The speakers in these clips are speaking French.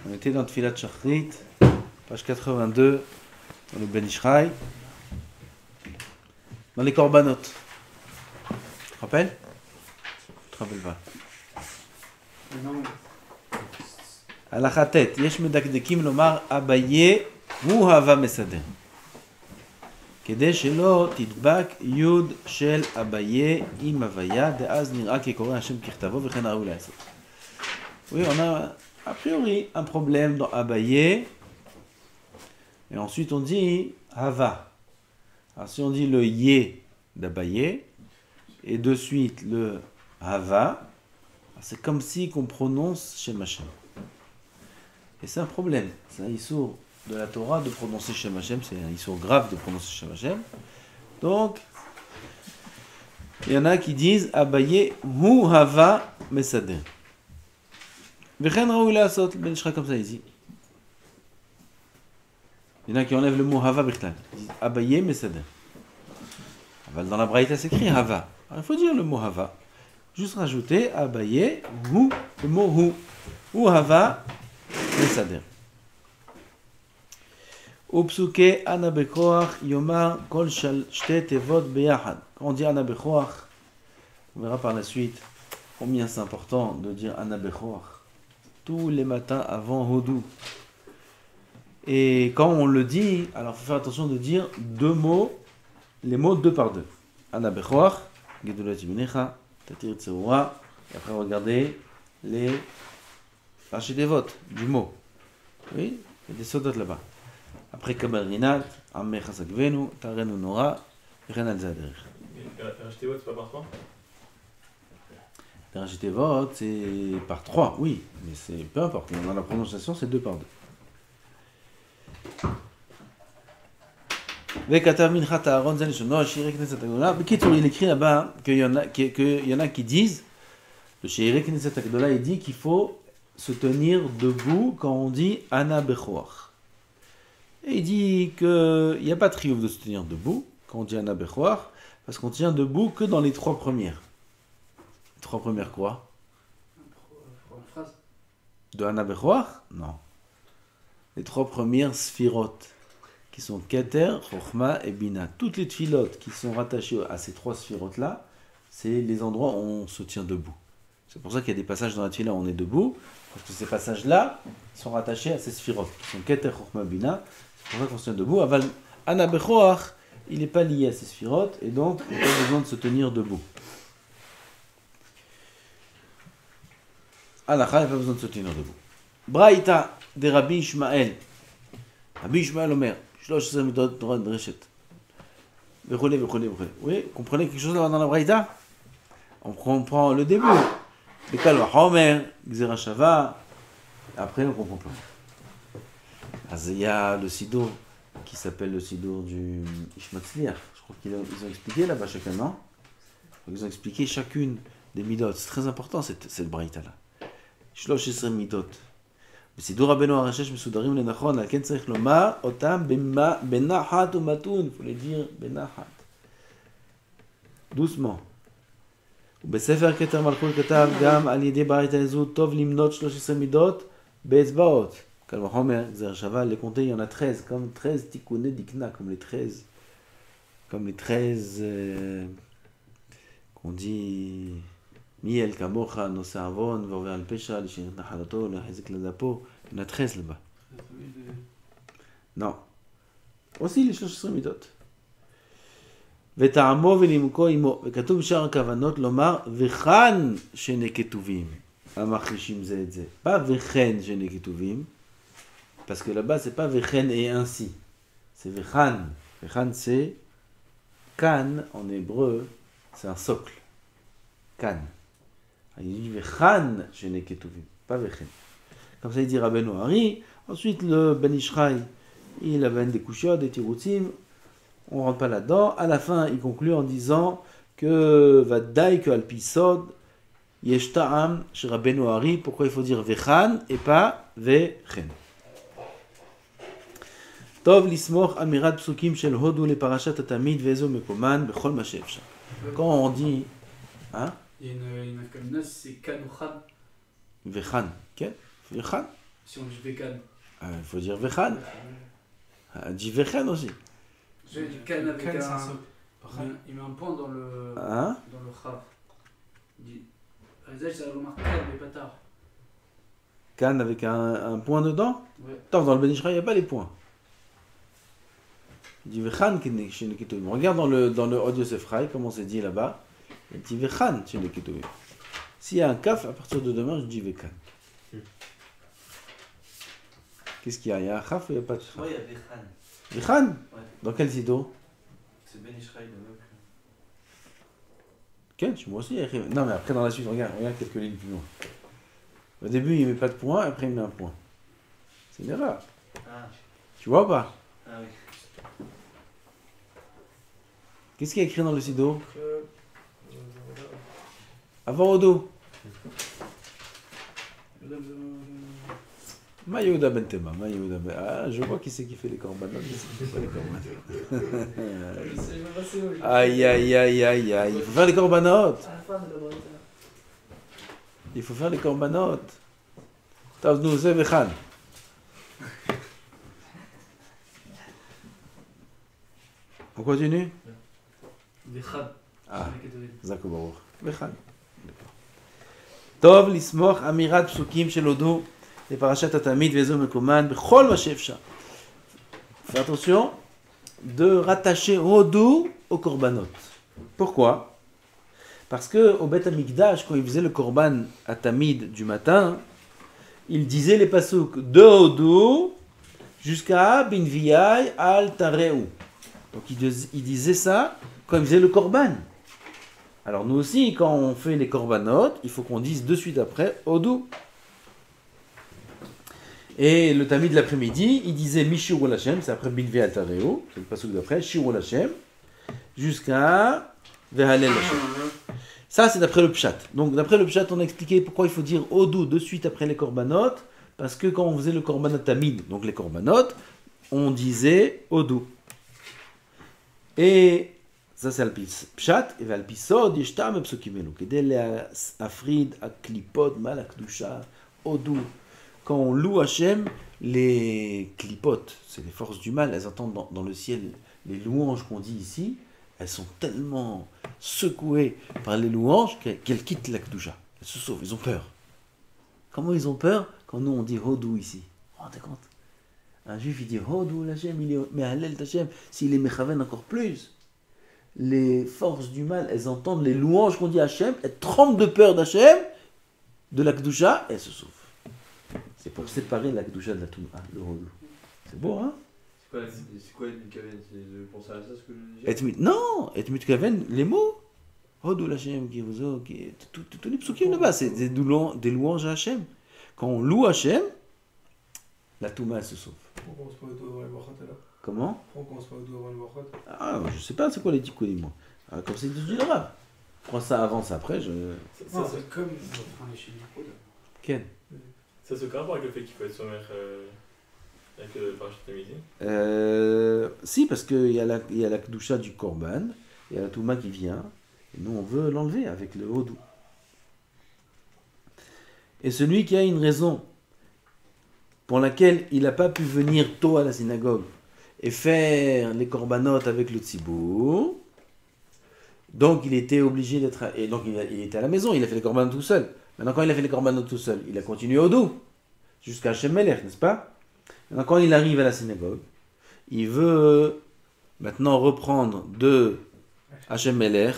On était dans Tfilat Shachrit, page 82, dans le Ben Ishraï, dans les Korbanot. Tu te rappelles? Tu te rappelles pas? Non. הלכה ט' יש מדקדקים לומר אביי הוא הווה מסדר. כדי שלא תדבק יוד של אביי עם הוויה, דאז נראה כקורא השם ככתבו וכן ראוי לעשות. Oui, on a a priori un problème dans Abaye. Et ensuite on dit Hava. Alors si on dit le Yé d'Abaye et de suite le Hava, c'est comme si qu'on prononce Shem Hashem. Et c'est un problème. C'est un issour de la Torah de prononcer Shem Hashem. C'est un issour grave de prononcer Shem Hashem. Donc, il y en a qui disent Abaye hu Hava Mesader. V'chen raoui la'asot, Ben Ishraï comme ça il dit. Il y en a qui enlèvent le mot Hava Bechtal. Ils disent Abaye Mesader. Dans la Braïta s'écrit Hava. Alors il faut dire le mot Hava. Juste rajouter Abaye hu, le mot hu. Hu Hava Mesader. Upsuke Ana Bekoach Yomar Kol Shte Tevot Beyachad. Quand on dit Ana Bekoach, on verra par la suite combien c'est important de dire Ana Bekoach tous les matins avant Hodou. Et quand on le dit, alors il faut faire attention de dire deux mots, les mots deux par deux. Ana Bekoach, Gedulat Yiminecha, Tatir Tseoura, et après regardez les Rashi Devot du mot. Oui, il y a des sodotes là-bas. Après Kabal Rinat, Ammech Hasakvenu, Tarenu Nora, Renal Zader. Rashi Devot, c'est pas par trois? Rashi Devot, c'est par trois, oui, mais c'est peu importe. Dans la prononciation, c'est deux par deux. Vekatav Minchat Aaron Zel Shono, Shirei Knesset Agdola. Bekitsour, il écrit là-bas qu'il y en a qui disent, le Shirei Knesset Agdola, il dit qu'il faut se tenir debout quand on dit Ana Bechoach. Et il dit qu'il n'y a pas de triomphe de se tenir debout quand on dit Ana Bechoach, parce qu'on tient debout que dans les trois premières. Les trois premières quoi? Phrase. De Ana Bechoach? Non. Les trois premières sphirotes, qui sont Keter, Chochma et Bina. Toutes les tfilotes qui sont rattachées à ces trois sphirotes-là, c'est les endroits où on se tient debout. C'est pour ça qu'il y a des passages dans la tfila où on est debout, parce que ces passages-là sont rattachés à ces sphirotes, qui sont Keter, Chochma, Bina. C'est pour ça qu'on se tient debout. Aval Ana Bechoach, il n'est pas lié à ces sphirotes, et donc il n'y a pas besoin de se tenir debout. Halakha, il n'y a pas besoin de se tenir debout. Braïta de Rabbi Ishmael. Rabbi Ishmael Omer, 13 midot Torah Dreshet. Vechole. Oui, comprenez quelque chose là dans la Braïta? On comprend le début. Bekal Vachomer, Gzera Shava. Après, on comprend plus. Il y a le Sidour qui s'appelle le Sidour du Ishmatzliach. Je crois qu'ils ont expliqué là-bas chacun, non? Ils ont expliqué chacune des midot. C'est très important cette Braïta là. 13 midot. בסידור רבנו הרשש מסודרים לנכון, על כן צריך לומר אותם בנחת ומתון, faut les dire בנחת. doucement. ובספר כתר מלכות כתב גם על ידי ברייתא הזו טוב למנות 13 מידות באצבעות. קל וחומר, גזר שווה, les compter, il y en a 13, comme 13 תיקוני דקנה, comme les 13 qu'on dit... מי אל כמוך נושא עוון ועובר על פשע לשיר את נחלתו להחזיק לדפו. Il y en a 13 là-bas. Non. aussi les 13 מידות. וטעמו ונימוקו עמו. וכתוב בשאר הכוונות לומר וכאן שני כתובים המחלישים זה את זה. pas וכן שני כתובים. parce que là-bas c'est pas וכן et ainsi. c'est וכאן. וכאן c'est כאן en hébreu. c'est un socle. כאן. Il dit Vechan shene ketuvim, pas Vechen. Comme ça il dit Rabbeinu Hari. Ensuite le Ben Ishraï, il amène des kushiyot, des tiroutim. On ne rentre pas là-dedans. À la fin, il conclut en disant que Vaddaï, que Alpisod, Yesh Ta'am chez Rabbeinu Hari. Pourquoi il faut dire Vechan et pas Vechen? Tov lismoch amirat psukim shel Hodou le parashat atamid vezo mekoman bechol ma she'efshar. Quand on dit, hein? Il y a une afkamina, c'est Kan ou Khan. Vechan, ok? Vechan. Si on dit vegan. Il faut dire vechan. Dit vechan aussi. J'ai dit can avec Can, c'est un un. socle. Il met un point dans le. Hein? Dans le chav. Il dit. Rizal, ça remarque can, mais pas tard. Can avec un point dedans? Ouais. Attends, dans le Ben Ishraï, il n'y a pas les points. Il dit vechan chez les Ketouim. Regarde dans le Od Yosef Rai, comment c'est dit là-bas. Il dit vechan chez les Ketouim. S'il y a un kaf, à partir de demain, je dis vekan. Qu'est-ce qu'il y a? Il y a un kaf ou il n'y a pas de kaf? Moi, il y a Vechan. Vechan? Ouais. Dans quel sito? C'est Ben Ishraï de Meuk. Kench, moi aussi. Non, mais après, dans la suite, regarde quelques lignes plus loin. Au début, il ne met pas de point, après, il met un point. C'est une erreur. Ah, Tu vois ou pas? ah oui. Qu'est-ce qu'il y a écrit dans le sido? Avant Odo. Maïouda Bentema, Maïouda Ben. Ah, je vois qui c'est qui fait les corbanotes, qui c'est qui fait pas les corbanotes. Je sais même pas c'est où. Aïe, aïe, aïe, aïe, aïe. Il faut faire les corbanotes. À la fin de la bretagne. Il faut faire les corbanotes. T'as nous, c'est Vechan. On continue? Vechan. Ah, Chez les Kedorim. Zako Baruch. Vechan. D'accord. Tov lismoch amirat psukim shel Odo. Les parachat atamid vezo mekoman bechol ma she'efshar. Fais attention de rattacher Odo au korbanot. Pourquoi? Parce que au Bet Amikdash, quand il faisait le korban atamid du matin, il disait les pasouks de Odo jusqu'à binviyai al tareu. Donc il disait ça quand il faisait le korban. Alors nous aussi, quand on fait les korbanot, il faut qu'on dise de suite après Odo. Et le tamid de l'après-midi, il disait Mishirul Hashem, c'est après Binvi al Tareo, c'est le pasuk d'après, Shirul Hashem, jusqu'à Vehalel Hashem. Ça, c'est d'après le Pshat. Donc, d'après le Pshat, on a expliqué pourquoi il faut dire Odu de suite après les korbanot, parce que quand on faisait le korbanot tamid, donc les korbanot, on disait Odu. Et ça, c'est le Pshat, et le Pisod, Yeshtam et Psukimenu, Kedele Afrid, Aklipod, Malakdusha, Odu. Quand on loue Hachem, les clipotes, c'est les forces du mal, elles entendent dans le ciel les louanges qu'on dit ici, elles sont tellement secouées par les louanges qu'elles quittent la Kedusha. Elles se sauvent, ils ont peur. Comment ils ont peur? Quand nous on dit Hodou ici. Vous vous rendez compte? Un juif il dit Hodou l'Hachem, il est Mehalel Hachem, s'il est Mechaven encore plus. Les forces du mal, elles entendent les louanges qu'on dit à Hachem, elles tremblent de peur d'Hachem, de la Kedusha, et elles se sauvent. C'est pour séparer la Kedusha de la Touma, le Hodou. C'est beau, hein? C'est quoi une caverne? C'est de penser à ça, ce que je disais? Non, et mitkaven, les mots. Hodou l'Hachem, qui vous a, tous les psukim là-bas, c'est des louanges à Hachem. Quand on loue Hachem, la Touma, elle se sauve. Pourquoi on commence pas Odo avant le Brachot alors? Comment? Pourquoi on commence pas Odo avant le Brachot? Ah, je sais pas, c'est quoi les tikkunim, moi. Ah, comme c'est du l'arabe. Prends ça avant, ça après, je... Non, c'est comme. On est chez Nicolas. Ken? Ça se rapport avec le fait qu'il faut être sommaire avec le parachat de midi? Si, parce qu'il y a la Kedusha du Korban, il y a la Touma qui vient, et nous on veut l'enlever avec le Hodou. Et celui qui a une raison pour laquelle il n'a pas pu venir tôt à la synagogue et faire les Korbanot avec le Tzibour, donc il était obligé d'être... Et donc il était à la maison, il a fait les Korbanot tout seul. Maintenant, quand il a fait les korbanot tout seul, il a continué au dos, jusqu'à Hashem Melech, n'est-ce pas? Maintenant, quand il arrive à la synagogue, il veut maintenant reprendre de Hashem Melech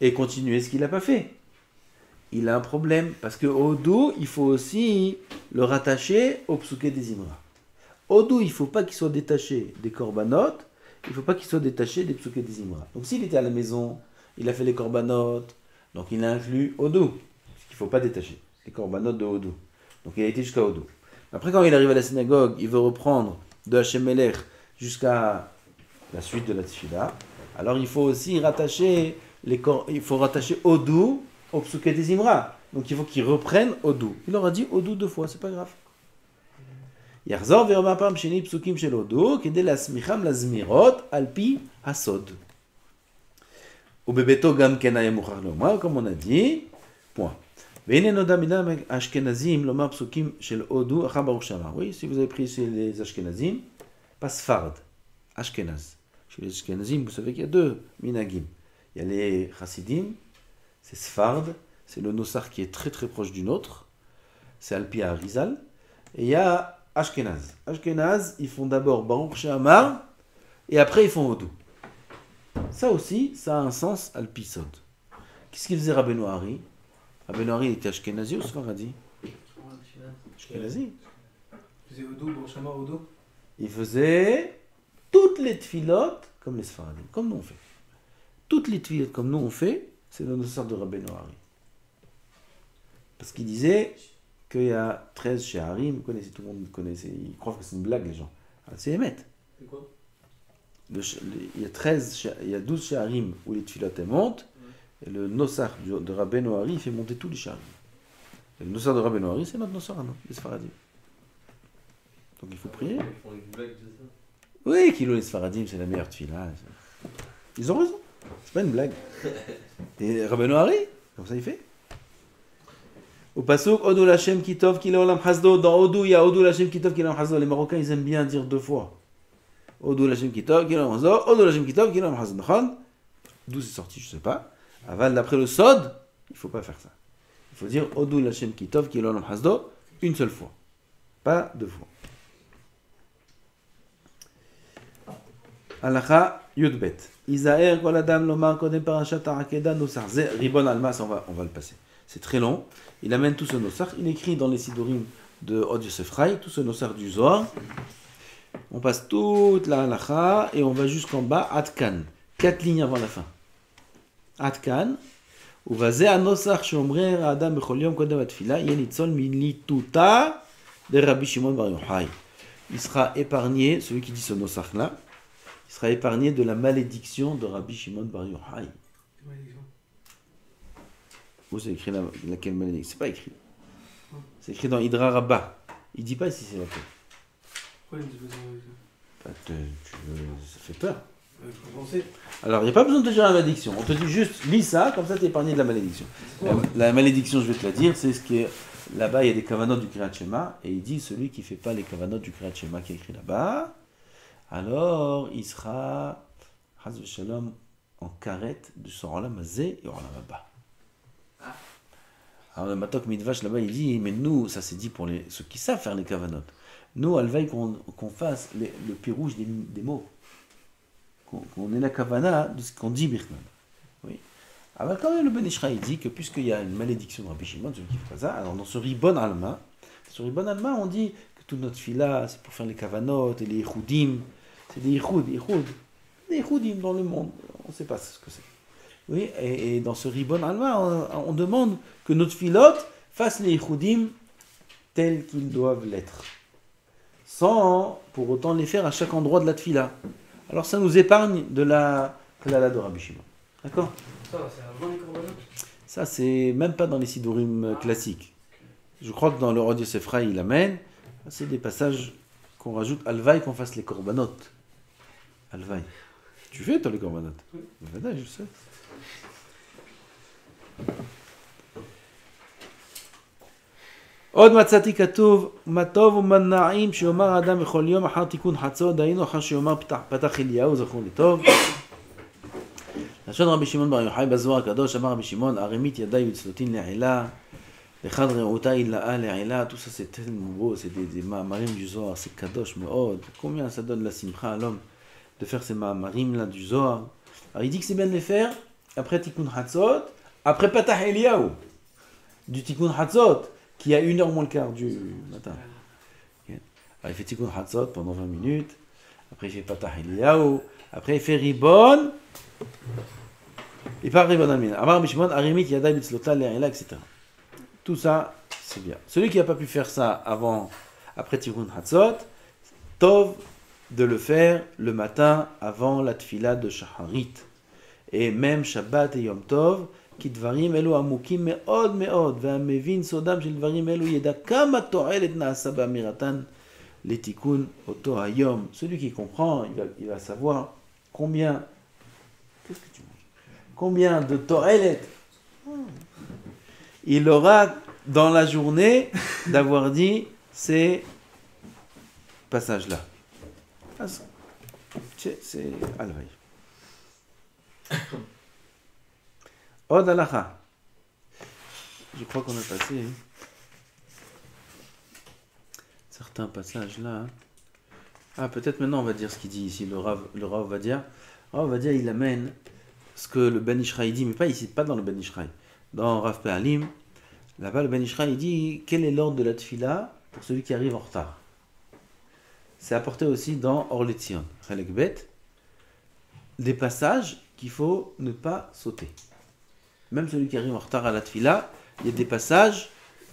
et continuer ce qu'il n'a pas fait. Il a un problème, parce qu'au dos, il faut aussi le rattacher au psuké des Imra. Au dos, il ne faut pas qu'il soit détaché des korbanot, il ne faut pas qu'il soit détaché des psuké des Imra. Donc s'il était à la maison, il a fait les korbanot, donc il a inclus Hodou, parce qu'il ne faut pas détacher les korbanot de Hodou. Donc il a été jusqu'à Hodou. Après, quand il arrive à la synagogue, il veut reprendre de Hashem Melech jusqu'à la suite de la Tfila. Alors il faut aussi rattacher Hodou au psuké des Imra. Donc il faut qu'il reprenne Hodou. Il aura dit Hodou 2 fois, c'est pas grave. Yarzor ve'omar pam sheni psukim shel Hodou kedei lasmicham lazmirot alpi hasod. Ou bebeto gam ken haya muchar lomar, comme on a dit, point. והנה נודע מידם האשכנזים לומר פסוקים של הודו אחר ברוך שאמר. Oui, si vous avez pris chez les Ashkenazim, pas Sfard, Ashkenaz. Chez les Ashkenazim, vous savez qu'il y a deux minagim. Il y a les Chassidim, c'est Sfard, c'est le Nosar qui est très très proche du nôtre, c'est Alpi Harizal. Et il y a Ashkenaz. Ashkenaz, ils font d'abord Baruch She'amar, et après ils font Hodou. Ça aussi, ça a un sens Alpi Sod. Qu'est-ce qu'il faisait Rabbeinu Hari? Rabbeinu Hari était Ashkenazi ou Sfaradi? Ashkenazi. Tu faisais Odo, Borchama, Odo. Il faisait toutes les tfilotes comme les Sfaradim, comme nous on fait. Toutes les tfilotes comme nous on fait, c'est le Nosar de Rabbeinu Hari. Parce qu'il disait qu'il y a 13 Sheharim, vous connaissez, tout le monde connaissait, ils croient que c'est une blague les gens. Alors, c'est Emet. C'est quoi? Il y a 12 Sheharim où les tfilotes elles montent, et le Nosar de Rabbeinu Hari il fait monter tous les Sheharim. Et le Nosar de Rabbeinu Hari c'est notre Nosar à nous, les Sfaradim. Donc il faut prier. Ils font une blague de ça. Oui, Kilo les Sfaradim, c'est la meilleure tfila. Ils ont raison. C'est pas une blague. Et Rabbeinu Hari, comme ça il fait. Au pasuk, Odou Lachem Kitov Kilo Olam Hasdo. Dans Odou, il y a Odou Lachem Kitov Kilo Olam Hasdo. Les Marocains, ils aiment bien dire deux fois. Odou Lachem Kitov Kilo Olam Hasdo. Odou Lachem Kitov Kilo Olam Hasdo. D'où c'est sorti, je sais pas. Aval, d'après le Sod, il faut pas faire ça. Il faut dire Odou Lachem Kitov Kilo Olam Hasdo une seule fois. Pas deux fois. Halacha Yudbet. Isaer kol adam lomar kodem parashat ha'akeda nosar. Ze ribon almas, on va le passer. C'est très long. Il amène tout ce nosar. Il écrit dans les sidorim de Od Yosef Rai, tout ce nosar du Zohar. On passe toute la halacha et on va jusqu'en bas. Atkan. 4 lignes avant la fin. Atkan. Uvaze anosar sheomrer adam bechol yom kodem atfila yenitzol milituta de Rabbi Shimon bar Yochai. Il sera épargné, celui qui dit ce nosar là. Il sera épargné de la malédiction de Rabbi Shimon bar Yochai. Où c'est écrit laquelle malédiction? C'est pas écrit. C'est écrit dans Hydra Rabbah. Il dit pas si c'est laquelle. Pourquoi il me dit Ça fait peur. Il faut penser. Alors, il n'y a pas besoin de te dire la malédiction. On te dit juste, lis ça, comme ça tu es épargné de la malédiction. La malédiction, je vais te la dire, c'est ce qui est... Là-bas, il y a des kavanot du Kriyat Shema, et il dit, celui qui ne fait pas les kavanot du Kriyat Shema qui est écrit là-bas, alors il sera, Chas v'Shalom, en carette de son Olam Hazeh et Olam Haba. Alors le Matok Midvash là-bas, il dit, mais nous, ça c'est dit pour ceux qui savent faire les kavanot. Nous, alvaï qu'on fasse le pirouge des mots. Qu'on ait la kavana de ce qu'on dit Birkman. Oui. Alors quand même, le Ben Ishra, il dit que puisqu'il y a une malédiction de Rabbi Shimon, celui qui fait pas ça, alors dans ce Ribon Alma, on dit que toute notre fila, c'est pour faire les kavanot et les yichoudim. C'est des yichoudim dans le monde. On ne sait pas ce que c'est. Oui, et dans ce Ribon Alma, on demande que notre filote fasse les yichoudim tels qu'ils doivent l'être. Sans pour autant les faire à chaque endroit de la tfila. Alors ça nous épargne de la klala de Rabbi Shimon. D'accord? Ça, c'est avant les corbanotes. Ça, c'est même pas dans les sidorim classiques. Je crois que dans le Od Yosef Rai, il amène. C'est des passages qu'on rajoute. Alvaï qu'on fasse les corbanotes. Alvaï. Tu fais toi les corbanotes? Oui. Je sais. עוד מצאתי כתוב, מה טוב ומה נעים שיאמר האדם בכל יום אחר תיקון חצות, דהיינו אחר שיאמר פתח אליהו, זכור לי טוב. לשון רבי שמעון בר יוחאי בזוהר הקדוש, אמר רבי שמעון, הרמית ידיי בצלותין לעילה, אחד רעותיי לאה לעילה, tout ça c'est tellement beau, c'est des מאמרים du Zohar, c'est kadosh מאוד. Combien ça donne la simcha à l'homme de faire ces מאמרים là du Zohar? Alors il dit que c'est bien de les faire après Tikkun Hatzot, après Patah Eliyahu, du Tikkun Hatzot, qui a 1h moins le quart du matin. Alors il fait Tikkun Hatzot pendant 20 minutes, après il fait Patah Eliyahu, après il fait Ribon, il part Ribon Amin. Amar Bishmon, Arimit Yadai Bitzlota Le'ila, etc. Tout ça, c'est bien. Celui qui n'a pas pu faire ça après Tikkun Hatzot, Tov de le faire le matin avant la tfila de Shacharit. Et même Shabbat et Yom Tov, כי דברים אלו עמוקים מאוד מאוד, והמבין סודם של דברים אלו ידע כמה תועלת נעשה באמירתן לתיקון אותו היום. Celui qui comprend, il va savoir combien, qu'est-ce que tu manges? Combien de תועלת il aura dans la journée d'avoir dit ces passages-là. Ah, c'est Alvaï. Od Alacha. Je crois qu'on a passé certains passages là. Ah, peut-être maintenant on va dire ce qu'il dit ici, le Rav va dire. Rav va dire, il amène ce que le Ben Ishraï dit, mais pas ici, pas dans le Ben Ishraï. Dans Rav Pe'alim, là-bas le Ben Ishraï dit quel est l'ordre de la tfila pour celui qui arrive en retard. C'est apporté aussi dans Or Letzion, Chelek Bet, des passages qu'il faut ne pas sauter. Même celui qui arrive en retard à la tfila, il y a des passages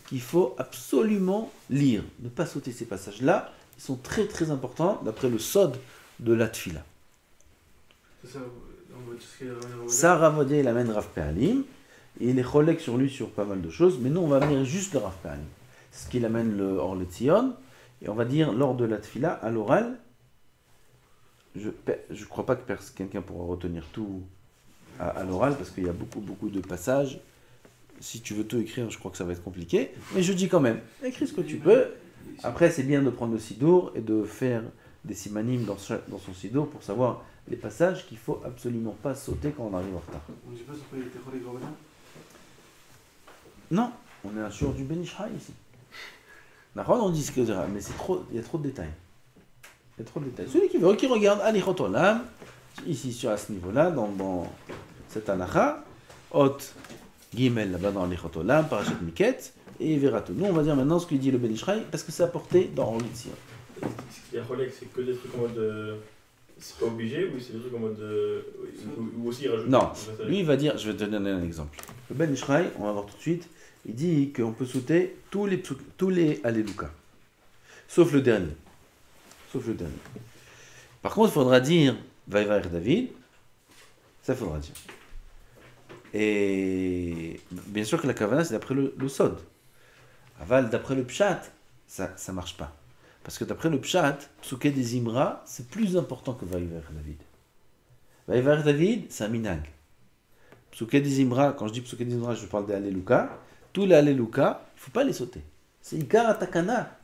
qu'il faut absolument lire. Ne pas sauter ces passages-là, ils sont très très importants d'après le sod de la tfila. C'est ça, on va dire ce qu'il y a dans la Ça, Rav Odia, il amène Rav Pe'alim, et il est cholek sur lui sur pas mal de choses, mais nous on va amener juste le Rav Pe'alim. C'est ce qu'il amène le Or Letzion, et on va dire lors de la tfila, à l'oral, je crois pas que quelqu'un pourra retenir tout à l'oral, parce qu'il y a beaucoup de passages. Si tu veux tout écrire, je crois que ça va être compliqué, mais je dis quand même, écris ce que tu peux. Après, c'est bien de prendre le sidour et de faire des simanim dans son sidour pour savoir les passages qu'il faut absolument pas sauter quand on arrive en retard. On ne dit pas sur quoi il était relais grand malin. Non, on est un jour du Ben Ishraï ici. D'accord, on dit ce que c'est, mais il y a trop de détails. Il y a trop de détails. Celui qui veut, qui regarde Alichot Olam, ici à ce niveau-là, dans cette halakha, Hot Gimel là-bas dans Alichot Olam, Parashat Miket, et il verra tout. Nous, on va dire maintenant ce qu'il dit le Ben Ishraï, parce que c'est apporté dans Orlitzion. Ce qu'il y a Rolex, c'est que des trucs en mode. C'est pas obligé ou c'est des trucs en mode. Ou aussi il rajoute. Non, des passages. lui il va dire, je vais te donner un exemple. Le Ben Ishraï, on va voir tout de suite, il dit qu'on peut sauter tous les Alléluia, sauf le dernier. Par contre, il faudra dire Vaïvaïr David, ça faudra dire. Et bien sûr que la kavana c'est d'après le sod. Aval, d'après le pshat, ça marche pas. Parce que d'après le pshat, Psuké des Imra, c'est plus important que Vaïvaïr David. Vaïvaïr David, c'est un minag. Psuké des Imra, quand je dis Psuké des Imra, je parle des Alléluia. Tous les Alléluia, il ne faut pas les sauter. C'est Ikar Atakana.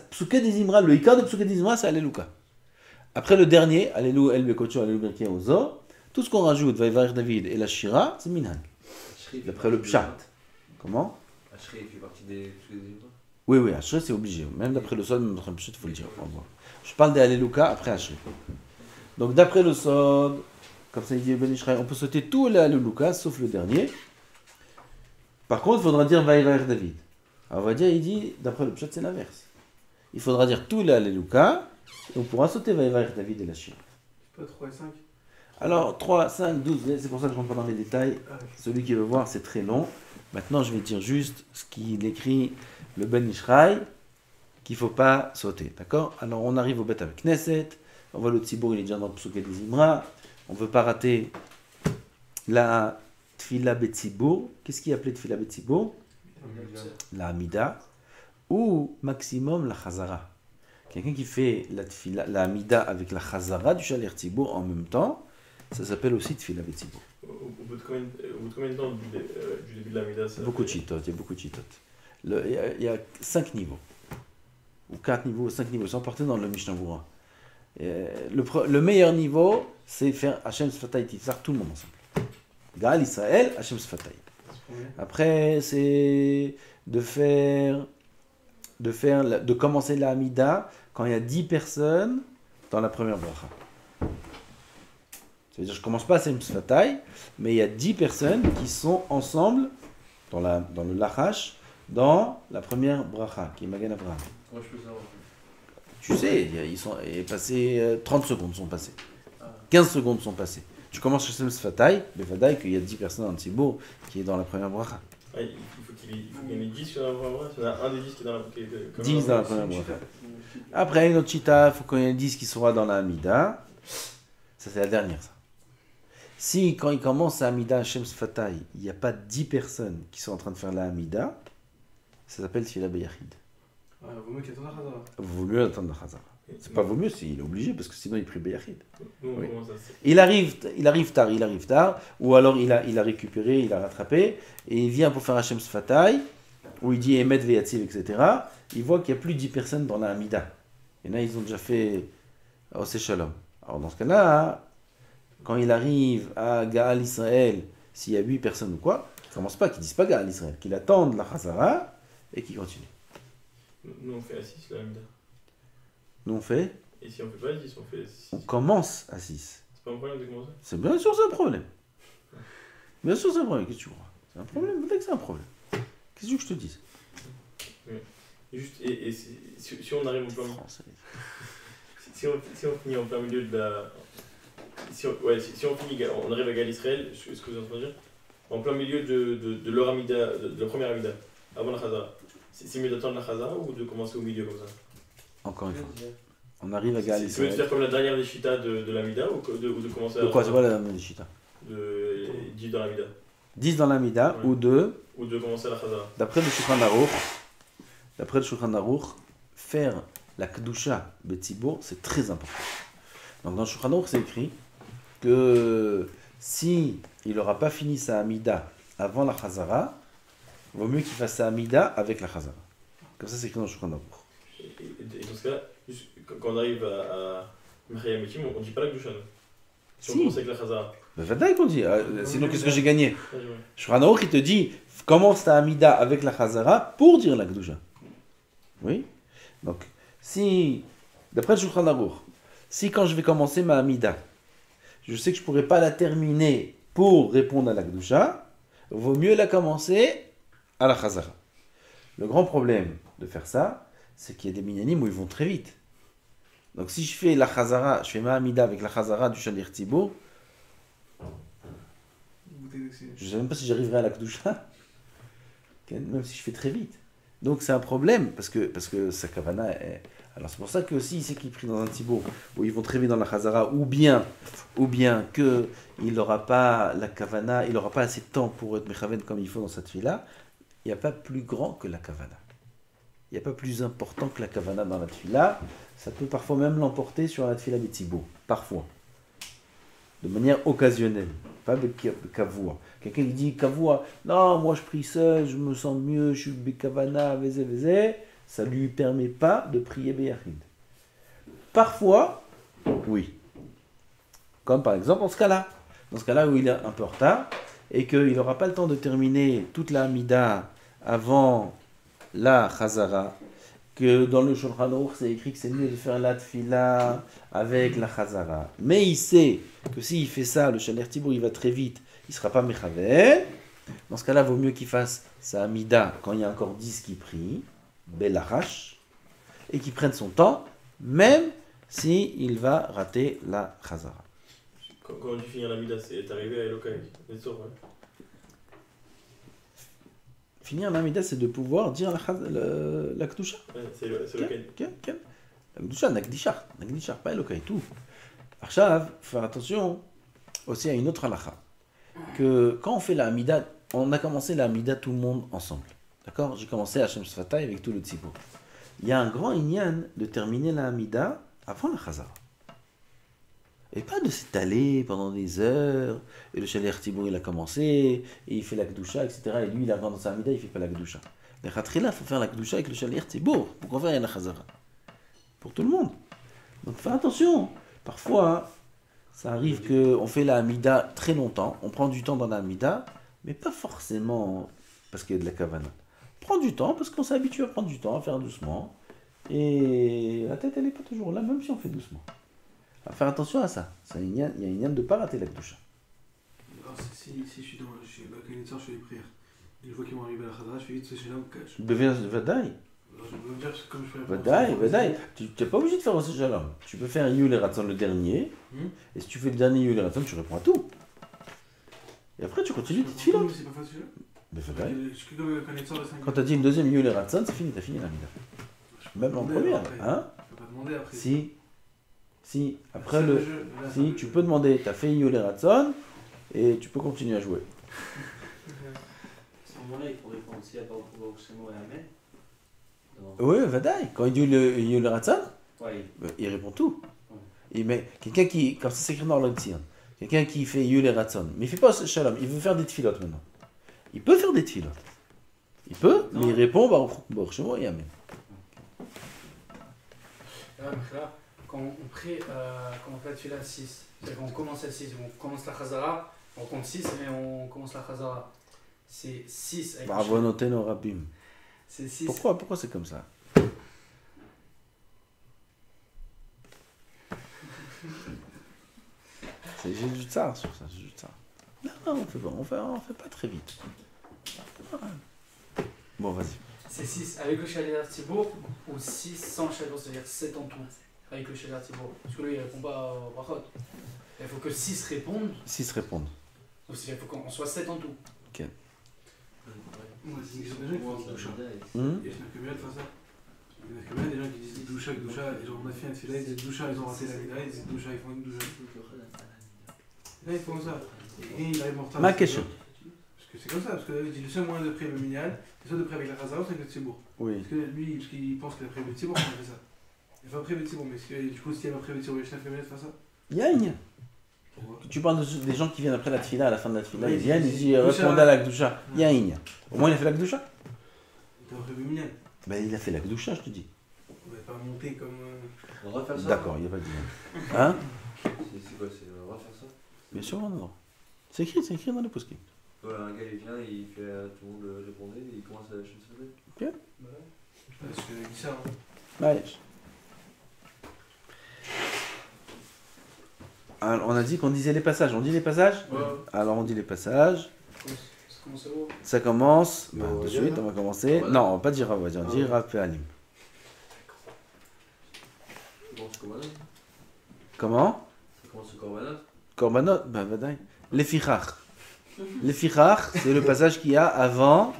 Psuké des Imra, le Ikar de Psuké des Imra, c'est Alléluia. Après le dernier, Alléluia El Bekocho, Alléluia Berkien Ozo, tout ce qu'on rajoute, Vaïvaïr David et la Shira, c'est minag. D'après le pshat. Comment? Ashrei fait partie des livres. Oui, Ashrei c'est obligé. Même d'après le sod, même d'après le pshat, il faut le dire. Je parle des Alléluia après Ashrei. Donc d'après le sod, comme ça il dit Ben Ishraï, on peut sauter tous les Alléluia, sauf le dernier. Par contre, il faudra dire Vaïvaïr David. Alors, on va dire, il dit, d'après le pshat, c'est l'inverse. Il faudra dire tous les Alléluia, et on pourra sauter Vaïvaïr David et la Shira. C'est pas 3 et 5. Alors, 3, 5, 12, c'est pour ça que je ne rentre pas dans les détails. Ah, ok. Celui qui veut voir, c'est très long. Maintenant, je vais dire juste ce qu'il écrit, le Ben Ishraï, qu'il ne faut pas sauter. D'accord? Alors, on arrive au Bet avec Knesset. On voit le Tzibour, il est déjà dans le Psuké des Imra. On ne veut pas rater la Tfila Betzibour. Qu'est-ce qui est appelé Tfila Betzibour? La Hamida. Ou maximum la Chazara. Quelqu'un qui fait la Hamida avec la Chazara du Shaler Tzibour en même temps, ça s'appelle aussi Tfila Betzibour. Au bout de combien de temps du début de la Mida ça Beaucoup de chitot, il y a beaucoup de chitot. Il y a 5 niveaux. Ou 4 niveaux, 5 niveaux. Ils sont portés dans le Mishnah Berurah. Le meilleur niveau, c'est faire Hashem Sfatay Titzar, tout le monde ensemble. Gaal Israël, Hashem Sfatay. Après, c'est de commencer la Hamida quand il y a 10 personnes dans la première bracha. C'est-à-dire, je ne commence pas à Hashem Sfatay, mais il y a 10 personnes qui sont ensemble dans le Lachash, dans la première bracha, qui est Magan Avraham. Comment je peux savoir? Tu sais, ils sont passés, 30 secondes sont passées. 15 secondes sont passées. Tu commences chez Hashem Sfatay, mais Vadaï qu'il y a 10 personnes dans le Tzibour qui est dans la première bracha. Ah, il faut qu'il y en ait 10 dans la première bracha. Il y en a un des 10 qui est dans la qui est 10 dans la première bracha. Après, une autre chita, il faut qu'il y ait 10 qui soient dans la Hamida. Ça, c'est la dernière, ça. Si, quand il commence à Hamida Hashem Sfatay, il n'y a pas 10 personnes qui sont en train de faire la Hamida, ça s'appelle Tfila Beyachid. Ouais, vaut Vaut mieux qu'il attende la Khazara. Vaut mieux attendre la Khazara. C'est pas vaut mieux, il est obligé, parce que sinon il prie Beyachid. Nous, Oui. comment ça se fait? Il arrive tard, ou alors il a récupéré, il a rattrapé, et il vient pour faire Hashem Sfatai, où il dit Emet Veyativ, etc. Il voit qu'il n'y a plus de 10 personnes dans la Hamida. Et là, ils ont déjà fait Oseh Shalom. Alors dans ce cas-là, quand il arrive à Gaal Israël, s'il y a 8 personnes ou quoi, qu'il commence pas, qu'il ne dise pas Gaal Israël, qu'il attende la Khazara et qu'il continue. Nous, on fait à 6 la Hamida. Nous on fait, Et si on fait pas 10, on fait 6. on commence à 6. C'est pas un problème de commencer? C'est bien sûr c'est un problème. Bien sûr c'est un problème, qu'est-ce que tu crois? C'est un problème, peut-être que c'est un problème. Qu'est-ce que tu veux que je te dise? Juste, et si on arrive en plein milieu. Français. Si on finit en plein milieu de la. Si on finit, on arrive à Gal Israël, ce que vous êtes en train de dire, en plein milieu de leur Amida, de la première Amida, avant la Khazara. C'est mieux d'attendre la Khazara ou de commencer au milieu comme ça? Encore une fois. On arrive à Gaal Tu veux Israël. faire comme la dernière des Chita de l'Amida ou de commencer à. De quoi? C'est quoi la Medishita? De 10 dans l'Amida. 10 dans la Mida, Ouais. ou 2, Ou de commencer à la Khazara. d'après le Shulchan Aruch, faire la Kedusha Betzibour, c'est très important. Donc dans le Shulchan Aruch, c'est écrit que si il n'aura pas fini sa Amida avant la Khazara, vaut mieux qu'il fasse sa Amida avec la Khazara. Comme ça, c'est écrit dans le Shulchan Aruch. Et dans ce cas-là, juste quand on arrive à Mechayam Etim, on ne dit pas la Kedusha. Si on Si. commence avec la Khazara. Mais Vadaï qu'on dit, sinon qu'est-ce que j'ai gagné? Ah, je vois. Shulchan Aruch, il te dit, commence ta Amida avec la Khazara pour dire la Kedusha. Oui. Donc, si, d'après le Shulchan Aruch, si quand je vais commencer ma Amida, je sais que je ne pourrai pas la terminer pour répondre à la Kedusha, vaut mieux la commencer à la Khazara. Le grand problème de faire ça, c'est qu'il y a des minyanim où ils vont très vite. Donc si je fais la Khazara, je fais ma Amida avec la Khazara du Shalir Tzibour, je ne sais même pas si j'arriverai à la Kedusha, même si je fais très vite. Donc c'est un problème, parce que sa kavana est... Alors c'est pour ça que aussi, c'est qu'il prie dans un Tzibour où ils vont très vite dans la Khazara, ou bien qu'il n'aura pas la kavana, il n'aura pas assez de temps pour être mechaven comme il faut dans cette fille-là, il n'y a pas plus grand que la kavana. Il n'y a pas plus important que la kavana dans la tefila. Ça peut parfois même l'emporter sur la tefila Betzibour. Parfois. De manière occasionnelle. Pas bekavoua. Quelqu'un qui dit kavoua, non, moi je prie seul, je me sens mieux, je suis bekavana, vézé, ça ne lui permet pas de prier beyachid. Parfois, oui. Comme par exemple dans ce cas-là. Dans ce cas-là où il est un peu en retard et qu'il n'aura pas le temps de terminer toute la Amida avant la Khazara, que dans le Shulchan Aruch c'est écrit que c'est mieux de faire la tefila avec la Khazara. Mais il sait que s'il fait ça, le Shalir Tzibour il va très vite, il ne sera pas mechaven. Dans ce cas-là, vaut mieux qu'il fasse sa Amida quand il y a encore 10 qui prient, Belarash, et qu'il prenne son temps, même s'il va rater la Khazara. Quand on dit finir l'Amida, c'est arrivé à Elokai. C'est sûr, ouais. Finir l'Amida, c'est de pouvoir dire la Kedusha. Ouais, c'est Elokai. כן. הקדושה, נקדישה, pas אלוקי, tout. עכשיו, faut faire attention aussi à une autre halakha. Que quand on fait la Hamida, on a commencé la Hamida tout le monde ensemble. D'accord? J'ai commencé à Hashem Sfatai avec tout le tzibour. Il y a un grand inyan de terminer la Hamida avant la Khazara. Et pas de s'étaler pendant des heures, et le Shalir Tzibour il a commencé, et il fait la Kedusha, etc. Et lui il arrive dans sa Hamida, il fait pas la Kedusha. Les Khatrila, il faut faire la Kedusha avec le Shalir Tzibour. Pourquoi faire la Khazara? Pour tout le monde. Donc fais attention. Parfois, ça arrive qu'on fait la Hamida très longtemps, on prend du temps dans la Hamida, mais pas forcément parce qu'il y a de la kavana. On prend du temps parce qu'on s'est habitué à prendre du temps, à faire doucement, et la tête elle n'est pas toujours là, même si on fait doucement. À faire attention à ça. Il y a une yann de ne pas rater la Kedusha. Alors, si je suis dans la Kenitzer, je fais les prières, et je vois qu'ils vont arriver à la Khazara, je fais vite, c'est là où cache. Vadaï. Alors, je peux me dire, comme je fais Vadaï. Tu n'es pas obligé de faire aussi Shalom. Tu peux faire Yul et Ratzon le dernier, et si tu fais le dernier Yul et Ratzon, tu réponds à tout. Et après, tu continues tes tefilot. C'est pas facile. Mais Vadaï. Je suis comme la Kenitzer de 5 Quand tu as dit le deuxième Yul et Ratzon, c'est fini, tu as fini la Mida. Même en première. Hein? Je peux pas demander après. Si, après le. Si, tu peux demander, tu as fait Yul et Ratzon, et tu peux continuer à jouer. À ce moment-là, il faut répondre aussi à Baruch Hu, Baruch Shemo et Amen. Oui, Vadaï. Quand il dit le Ratzon, Ouais, il répond tout. Quelqu'un qui, comme ça c'est écrit dans l'Oxy, quelqu'un qui fait Yule Ratzon, mais il fait pas Shalom, il veut faire des tfilotes maintenant. Il peut faire des tfilotes. Il peut, Non. mais il répond Baruch Shemo et Amen. Ouais, mais là, quand on prie, quand on fait la tefila à 6, c'est-à-dire qu'on commence à 6, on commence la Chazara, on compte 6 et on commence la Chazara. C'est 6 avec Bravo Noteno Rabim. C'est 6. Pourquoi c'est comme ça? J'ai du tsar sur ça, j'ai du tsar. Non, on fait pas très vite. Bon, vas-y. C'est 6 avec le Shalir Thibault ou 6 sans Shalir, c'est-à-dire 7 en tout avec le Shalir Thibault. Parce que lui il répond pas au Brachot. Il faut que 6 répondent, 6 répondent. donc il faut qu'on soit 7 en tout. Moi, c'est des gens qui font doucha. Hmm? Il y a combien de faire ça? Il y a combien des gens qui disent doucha, et genre on a fait un tefila, ils disent doucha, ils ont raté la vida, ils disent doucha, ils font une doucha. Là, ils font ça. Et il arrive en retard. Ma question. Parce que c'est comme ça, parce que le seul moyen de prier le minyan, c'est soit de prier avec la Chazara, soit avec le Tzibour. Oui. Parce que lui, parce qu'il pense qu'il a prié le Tzibour, on a fait ça. Il va prier le Tzibour, mais du coup, s'il va prier le Tzibour, il y a combien de faire ça? Yagne. Pourquoi? Tu parles des gens qui viennent après la tfila, à la fin de la tfila, Oui, ils viennent, ils disent Doucha. répondez à la Gdusha. Yagne. Au moins il a fait la Gdusha. Il a prié le minyan. Ben il a fait la Gdusha, je te dis. On va pas monter comme. On va refaire ça. D'accord, il n'y a pas de dilemme. Hein? C'est quoi? On va refaire ça. Bien sûr, non. C'est écrit dans les poskim. Voilà, un gars il vient, il fait tout le monde répondait, et il commence à lâcher une semaine. Parce que dit ça, hein. Allez. Alors, on a dit qu'on disait les passages. On dit les passages? Ouais. Alors on dit les passages. Ça commence à où? Ça commence. Bah, De on va suite, dire, on va commencer. Ouais. Non, on va pas dire on va dire. On dit Rav Pe'alim. Ça commence au Korbanot. Comment? Ça commence au Korbanot. Korbanot? Ben, vadaï. Les fichach. Les fichach, c'est le passage qu'il y a avant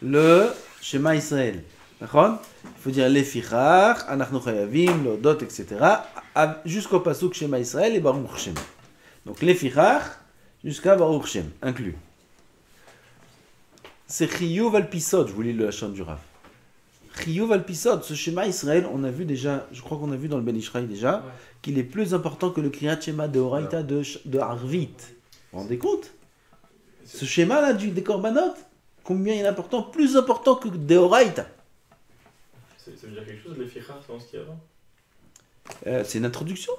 le Shema Israël. D'accord? Il faut dire les fichach, anachnu chayavim, l'odot, etc. Jusqu'au pasuk Shema Israël et Baruch Shem. Donc les fichach jusqu'à Baruch Shem, inclus. C'est Chiyuv al Pisod, je vous lis le Hachon du Rav. Chiyuv al Pisod, ce Shema Israël, on a vu déjà, je crois qu'on a vu dans le Ben Ishraï déjà, Ouais. qu'il est plus important que le Kriyat Shema de Horaïta de Arvit. Vous vous rendez compte? Ce schéma-là des Korbanot, combien il est important? Plus important que de Horaïta. Ça veut dire quelque chose, les fichas, c'est ce qu'il y a avant? C'est une introduction.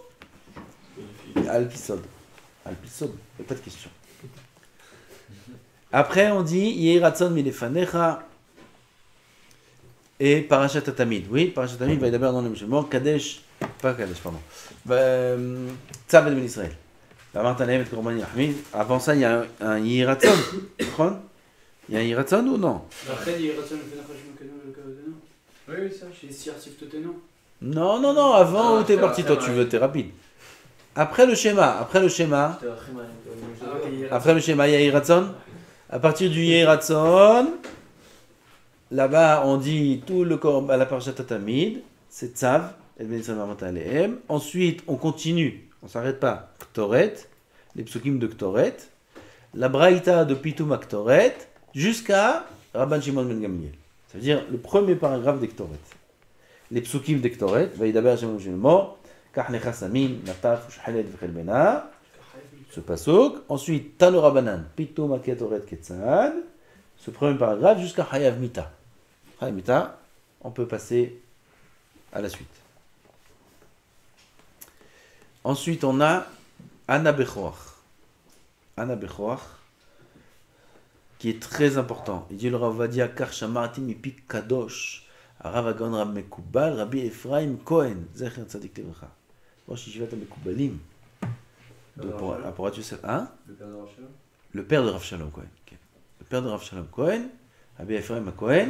Al-Pisod. Al-Pisod, il n'y a pas de question. Après, on dit Yehiratson milefanecha et Parashat Tamid. Oui, Parashat Tamid va d'abord dans le musulman. Kadesh, pas Kadesh, pardon. Tzav et Ben Israël. Avant ça, il y a un Yehiratson. Il y a un Yehiratson ou non? Après, il y a Ratson le Fenachashim le Kavadeno. Oui, ça. Chez Siartif Toteno. Non, avant Ah, où t'es c'est parti, après, toi tu ouais. veux, t'es rapide. Après le schéma, Ah, ok, il y a Yehiratson. À partir du Yehiratson, là-bas on dit tout le corps à la Parashat Tamid, c'est Tzav, et Ben Israël Mamata Alehem. Ensuite, on continue, on s'arrête pas, Ktoret, les psukim de Ktoret, la Braïta de Pitum à Ktoret, jusqu'à Rabban Shimon Ben Gamliel. Ça veut dire le premier paragraphe des Ktoret. Les psukim de Ktoret, Vaïdaber Shimon Ben Gamliel, Kach Necha Samin, Nataf, Ushhalet Vechel Bena. Ce pasuk. Ensuite, Tano Rabbanan, Pitum al Ketoret Ketzad. Ce premier paragraphe jusqu'à Hayav Mita. Hayav Mita, on peut passer à la suite. Ensuite, on a Ana Bechoach. Ana Bechoach, qui est très important. Il dit le Rav Vadia Kar Shamarti Mipik Kadosh, Rav Agon Rab Mekubal, Rabbi Ephraim Cohen, Zecher Tzadik Levracha. Rosh Yeshivat HaMekubalim. Hein? Le père de Rachel. Le père de Rav Shalom Cohen. Ok. Le père de Rav Shalom Cohen, Rabbi Ephraim Cohen,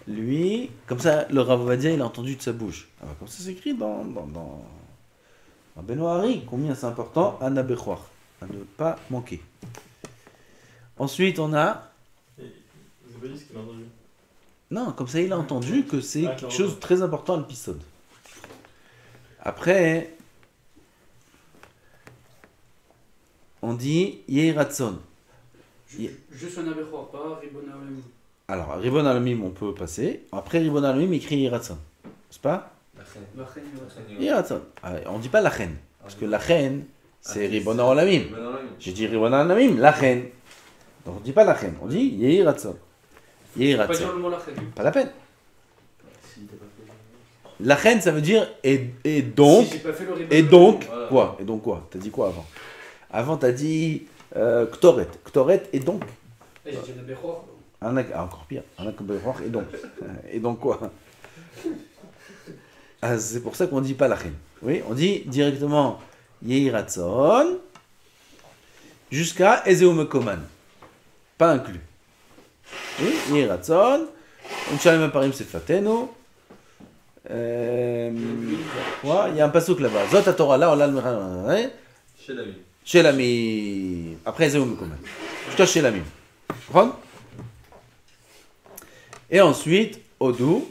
lui, comme ça, le Rav Vadia, il a entendu de sa bouche. Ah bah, comme ça, c'est écrit dans Benoît Hari, combien c'est important, Ana Bechoach, à ne pas manquer. Ensuite, on a. Vous avez pas dit ce qu'il a entendu? Non, comme ça, il a entendu que c'est Ah, quelque chose de très important à l'épisode. Après, on dit Yehiratson. Juste un Abechor, pas Ribon Haolam. Alors, Ribon Alamim, on peut passer. Après Ribon Alamim, écrit Yiratzon. C'est pas La reine. La reine, ouais. Yiratzon. Ah, on dit pas la reine. Parce que la reine, c'est Ah, Ribon c'est- Alamim. Ribon Alamim. J'ai dit Ribon Alamim, la reine. Donc on dit pas la reine, on dit Yiratzon. Faut pas Yiratzon. dire le mot la reine. Pas la peine. Si t'as pas fait. La reine, ça veut dire et donc. Si j'ai pas fait le ribbon, Et donc, Voilà. quoi? Et donc quoi? T'as dit quoi avant? Avant, t'as dit Ktoret. Ktoret et donc. Eh, j'ai dit le Bechor. Encore pire. Et donc. Et donc quoi? Ah, c'est pour ça qu'on dit pas la reine. Oui, on dit directement Yehiratzon jusqu'à Ezeu Mekoman. Pas inclus. Oui, Yehiratzon. Unshalem Parim Sefatenu. Quoi? Il y a un passouk là-bas. Zot HaTorah, là, on l'a le Chez la vie. chez l'ami. Après Ezeu Mekoman. Jusqu'à chez l'ami. Comprends? Et ensuite, Odou.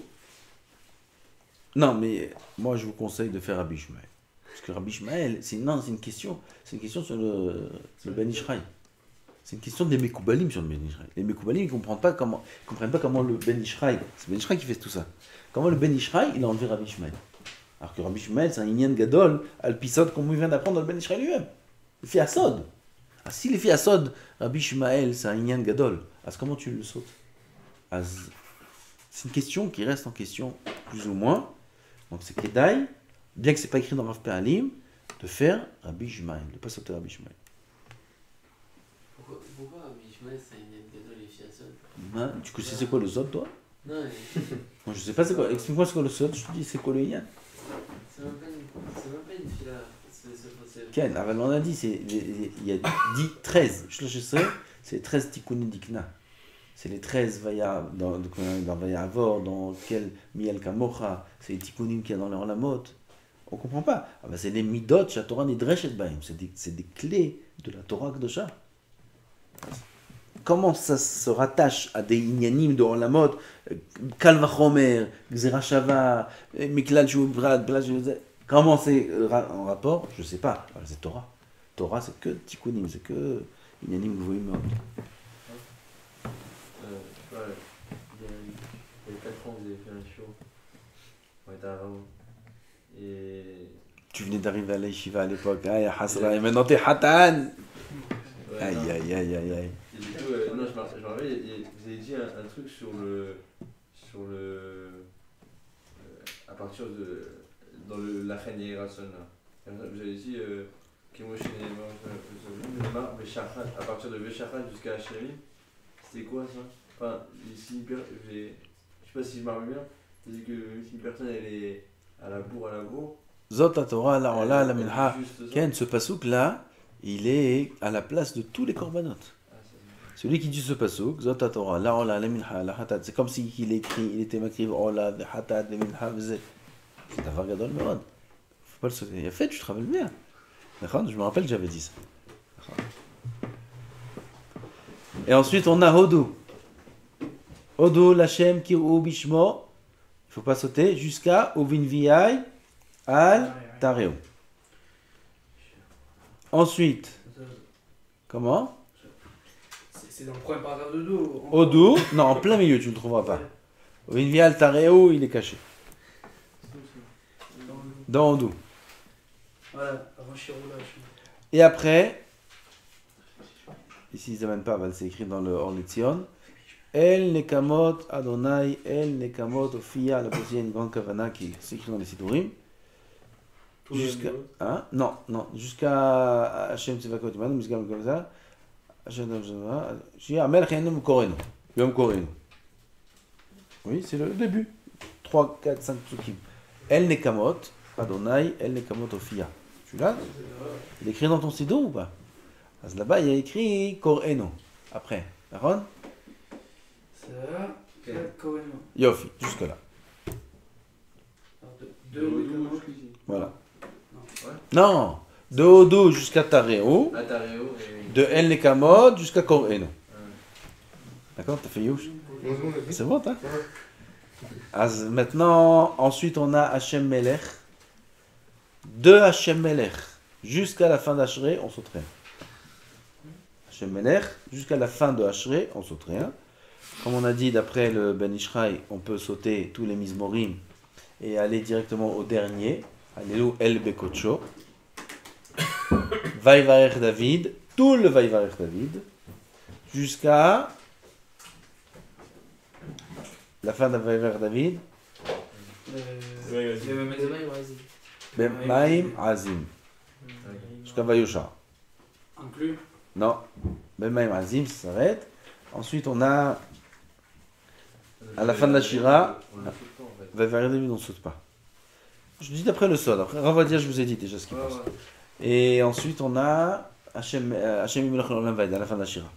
Non, mais moi je vous conseille de faire Rabbi Ishmael. Parce que Rabbi Ishmael, c'est une question. C'est une question sur le Ben Ishraï. C'est une question des Mekoubalim sur le Ben Ishraï. Les Mekoubalim, ils ne comprennent pas comment le Ben Ishraï, c'est Ben Ishraï qui fait tout ça. Comment le Ben Ishraï, il a enlevé Rabbi Ishmael. Alors que Rabbi Ishmael, c'est un Inyan Gadol, Al-Pisod, comme il vient d'apprendre dans le Ben Ishraï lui-même. Il fait Asod. Ah, si les filles Asod, Rabbi Ishmael, c'est un Inyan Gadol, alors comment tu le sautes? C'est une question qui reste en question, plus ou moins. Donc c'est Kedaï, bien que ce n'est pas écrit dans Rav Pe'alim, de faire Rabbi Ishmael, de ne pas sauter Rabbi Ishmael. Pourquoi Rabbi Ishmael c'est une gadol et fiasol? Hein, tu sais c'est quoi le Zod, toi? Non, mais Moi je sais pas c'est quoi. Explique-moi c'est quoi le Zod, je te dis c'est quoi le Inyan. c'est même pas une fila. C'est Ken, on a dit, il y a dit 13. C'est 13 tikkunim dikna. C'est les 13 Vaya dans Vaya Avor, dans quel Miel Kamocha, c'est les tikkunim qu'il y a dans leur Lamot. On comprend pas. Ah ben c'est les midot, la Torah nidreshet baim. C'est des clés de la Torah Kedosha. Comment ça se rattache à des inyanim de Olamot, Kal Vachomer, Gzera Shava, Miklal Shubrad, comment c'est en rapport? Je sais pas. Alors, c'est Torah. Torah, c'est que tikkunim, c'est que inyanim gvoim. Il y a 4 ans, vous avez fait un show. On était à Raoult. Et. Tu venais d'arriver à la yeshiva à l'époque, ah, ya hasra, et maintenant t'es hatan. Ouais, Aïe, non. aïe, aïe, aïe, aïe. Et du coup, non, je me rappelle, vous avez dit un truc sur le. À partir de. Dans la reine Yerason, là. Vous avez dit. À partir de Veshachan jusqu'à Hachamim, c'était quoi ça? Enfin, si une personne. Je sais pas si je me rappelle bien. Vous avez dit que si une personne elle est à la bourre, Zot la Torah, la Ola, la Minha. juste ça. Ken, ce pasouk là, il est à la place de tous les korbanot. Ah, c'est- Celui qui dit ce pasouk, Zot la Torah, la Ola, la Minha, la Hatat, c'est comme si il écrit, il était makriv Ola, la Hatat, la Minha, v'zeh. C'est un vargadol merod. Faut pas le sauter. Il a fait, tu travailles bien. D'accord? Je me rappelle que j'avais dit ça. D'accord. Et ensuite on a Hodou. Hodou, Lachem, Kirou, Bishmo. Il faut pas sauter jusqu'à Ovin Viai, Al Tareo. Ensuite, comment? C'est dans le premier paragraphe de dos. Hodou, non, en plein milieu, tu ne le trouveras pas. Ovin Viai, Al Tareo, il est caché. Dans Hodou. Voilà, avant Shiroula. Et après, ici ils n'amènent pas, c'est écrit dans le Orletzion. El Nekamot Adonai, El Nekamot Ophia, la poésie, une grande kavana qui est écrit dans les Sidurim. Jusqu'à. Hein? Non, jusqu'à Hachem Tzivakot Imanu, Mizgam comme ça. Hachem Tzivakot, Shia Amel Chayanim Korenu. Yom Korenu. Oui, c'est le début. 3, 4, 5 psukim. El Nekamot Adonai, El Nekamot Ophia. Tu l'as? Il est écrit dans ton Sidour ou pas? Parce que là-bas, il y a écrit Korenu. Après. D'accord? C'est là. Kohen. Yofi, jusque-là. Deux Voilà. Ouais. Non, de Hodou jusqu'à Tareo, Atareo et. de El Nekamot jusqu'à Korenu. D'accord, t'as fait Youch? C'est bon, t'as? Maintenant, ensuite, on a Hachem Melech. De Hachem Melech jusqu'à la fin d'Ashrei, on saute rien. Hachem Melech jusqu'à la fin de Ashrei, on saute rien. comme on a dit d'après le Ben Ishraï, on peut sauter tous les Mizmorim et aller directement au dernier, Allélu El Bekocho, Vaïvarech David, tout le Vaïvarech David, jusqu'à la fin de Vaïvarech David, Ouais, vas-y. Bemaim Azim, jusqu'à Vayosha. Inclus. Non, Bemaim Azim, ça s'arrête. Ensuite, on a à la fin de la Shira, On le saute pas, en fait. Vaïvarech David, on ne saute pas. Je dis d'après le sol. Après, Ravadia, je vous ai dit déjà ce qu'il Ouais, pense. ouais. Et ensuite, on a Hachem Imlach Olam Vaed à la fin de la Shira.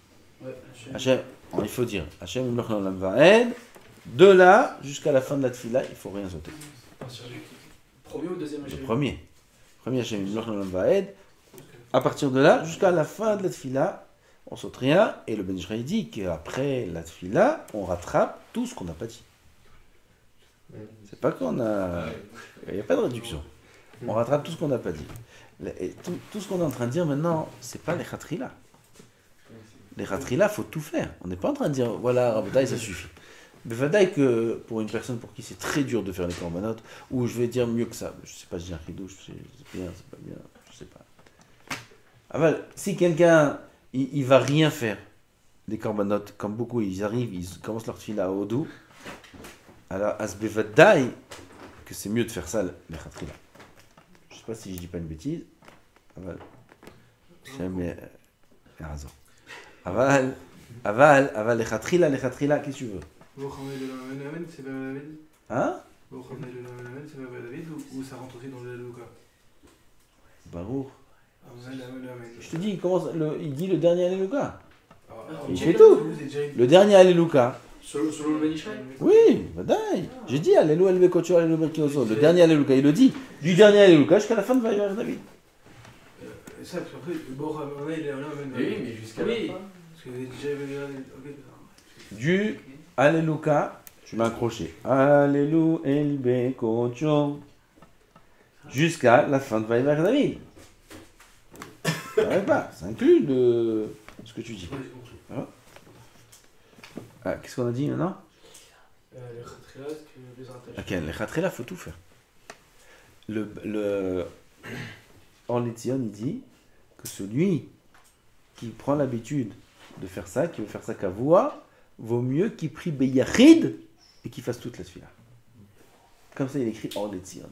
Ouais, Hachem, il faut dire Hachem Imlach Olam Vaed. De là jusqu'à la fin de la Tfila, il ne faut rien sauter. À partir du premier ou deuxième Le Hachem? premier. Premier Hachem Imlach Olam Vaed. À partir de là, jusqu'à la fin de la Tfila, on saute rien. Et le Ben Ishraï dit qu'après la Tfila, on rattrape tout ce qu'on n'a pas dit. C'est pas qu'on a. Il n'y a pas de réduction. On rattrape tout ce qu'on n'a pas dit. Et tout ce qu'on est en train de dire maintenant, c'est pas les khatrila. Les khatrila, il faut tout faire. On n'est pas en train de dire, voilà, Rabotai, ça suffit. Mais Vadaï que pour une personne pour qui c'est très dur de faire les corbanotes, ou je vais dire mieux que ça, je sais pas, je dis un chidouche, c'est bien, c'est pas bien, je sais pas. Aval, si quelqu'un, il va rien faire, les corbanotes, comme beaucoup, ils arrivent, ils commencent leur fila à Odou, alors, Asbevadaï, que c'est mieux de faire ça, les khatrila. Je sais pas si je dis pas une bêtise. Aval. Jamais. Raison. Aval, les khatrila, qu'est-ce que tu veux? C'est David. Hein? C'est David ou ça rentre aussi dans le Luka? Baruch. Amen. Je te dis, il dit le dernier Alléluia. Il j'ai fait pas tout. Vous êtes déjà Le dernier Alléluia. Selon le Ben Ishraï? Oui, badaï. J'ai dit Alléluia, El Bekocho, Alléluia, Bekioso. Le dernier Alléluia, il le dit. Du dernier Alléluia jusqu'à la fin de Vaïvar David. Ça, parce qu'après, bon, il est là, Oui, mais jusqu'à la Oui. fin. Parce que vous êtes déjà. Ok. Du Alléluia, tu m'as accroché. Alléluia, El Bekocho. Jusqu'à la fin de Vaïvar David. Ça n'arrête pas. Ça inclut ce que tu dis. Ah, qu'est-ce qu'on a dit maintenant? Les Khatrilas, que les rattaches. Ok, les khatrila, il faut tout faire. Le Orlétion, il dit que celui qui prend l'habitude de faire ça, qui veut faire ça kavua, vaut mieux qu'il prie Beyachid et qu'il fasse toute la tefila. Comme ça, il écrit Orlétion.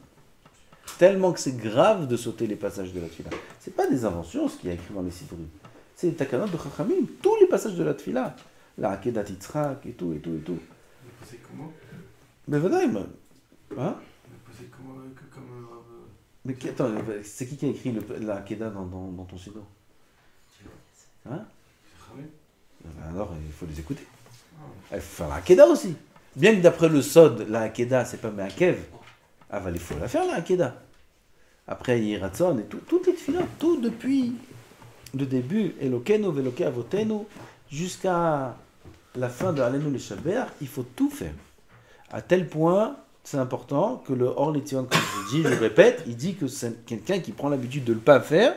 Tellement que c'est grave de sauter les passages de la tefila. C'est pas des inventions, ce qu'il y a écrit dans les Sidrim. C'est les takanot de Chachamim, tous les passages de la tefila. La Akedat Yitzhak et tout. C'est comment? Mais Vadaïm, hein? C'est comment comme. Mais attends, c'est qui a écrit la Akeda dans ton pseudo? Hein? Alors, il faut les écouter. Il faut faire la Akeda aussi. Bien que d'après le Sod, la Akeda, c'est pas Meakev. Ah, il faut la faire, la Akeda. Après, Yiratzon et tout est filant. Tout depuis le début, Elokenu, Veloke Avotenu, jusqu'à la fin de Alenu le Shaber, il faut tout faire. À tel point, c'est important que le Orlétion, comme je dis, je répète, il dit que c'est quelqu'un qui prend l'habitude de ne le pas faire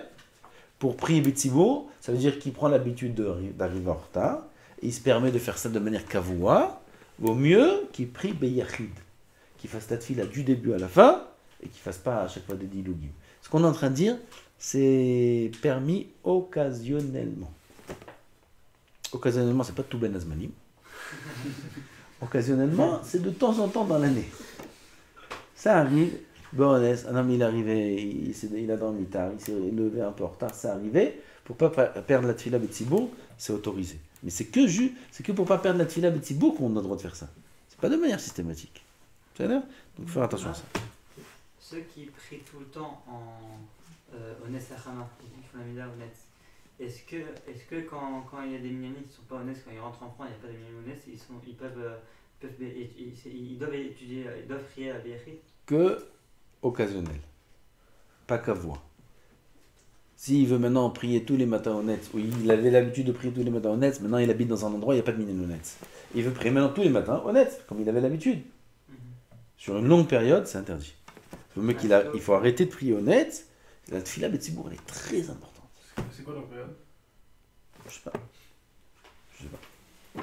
pour prier Betsibour, ça veut dire qu'il prend l'habitude d'arriver en retard, et il se permet de faire ça de manière kavoua, vaut mieux qu'il prie Beyachid, qu'il fasse la tefila du début à la fin, et qu'il ne fasse pas à chaque fois des dilugim. Ce qu'on est en train de dire, c'est permis occasionnellement. Occasionnellement, c'est pas tout Ben Azmanim. Occasionnellement, c'est de temps en temps dans l'année. Ça arrive, Boronès, un homme il est arrivé, il a dormi tard, il s'est levé un peu en retard, ça arrivait, pour pas perdre la tefila Betsibour, c'est autorisé. Mais c'est que pour pas perdre la tefila Betsibour qu'on a le droit de faire ça. C'est pas de manière systématique. C'est clair? Donc faut faire attention à ça. Ceux qui prient tout le temps en Onès Achama, ils font la Mida Onès. Est-ce que quand il y a des minyanim qui ne sont pas honnêtes, quand ils rentrent en France, il n'y a pas de minyanim honnêtes, ils doivent étudier, ils doivent prier à Béchit? Que occasionnel, pas kavua. S'il veut maintenant prier tous les matins honnêtes, ou il avait l'habitude de prier tous les matins honnêtes, maintenant il habite dans un endroit où il n'y a pas de minyanim honnêtes. Il veut prier maintenant tous les matins honnêtes, comme il avait l'habitude. Sur une longue période, c'est interdit. Il faut arrêter de prier honnête. La tefila Betsibour, elle est très importante. C'est quoi leur période? Je sais pas.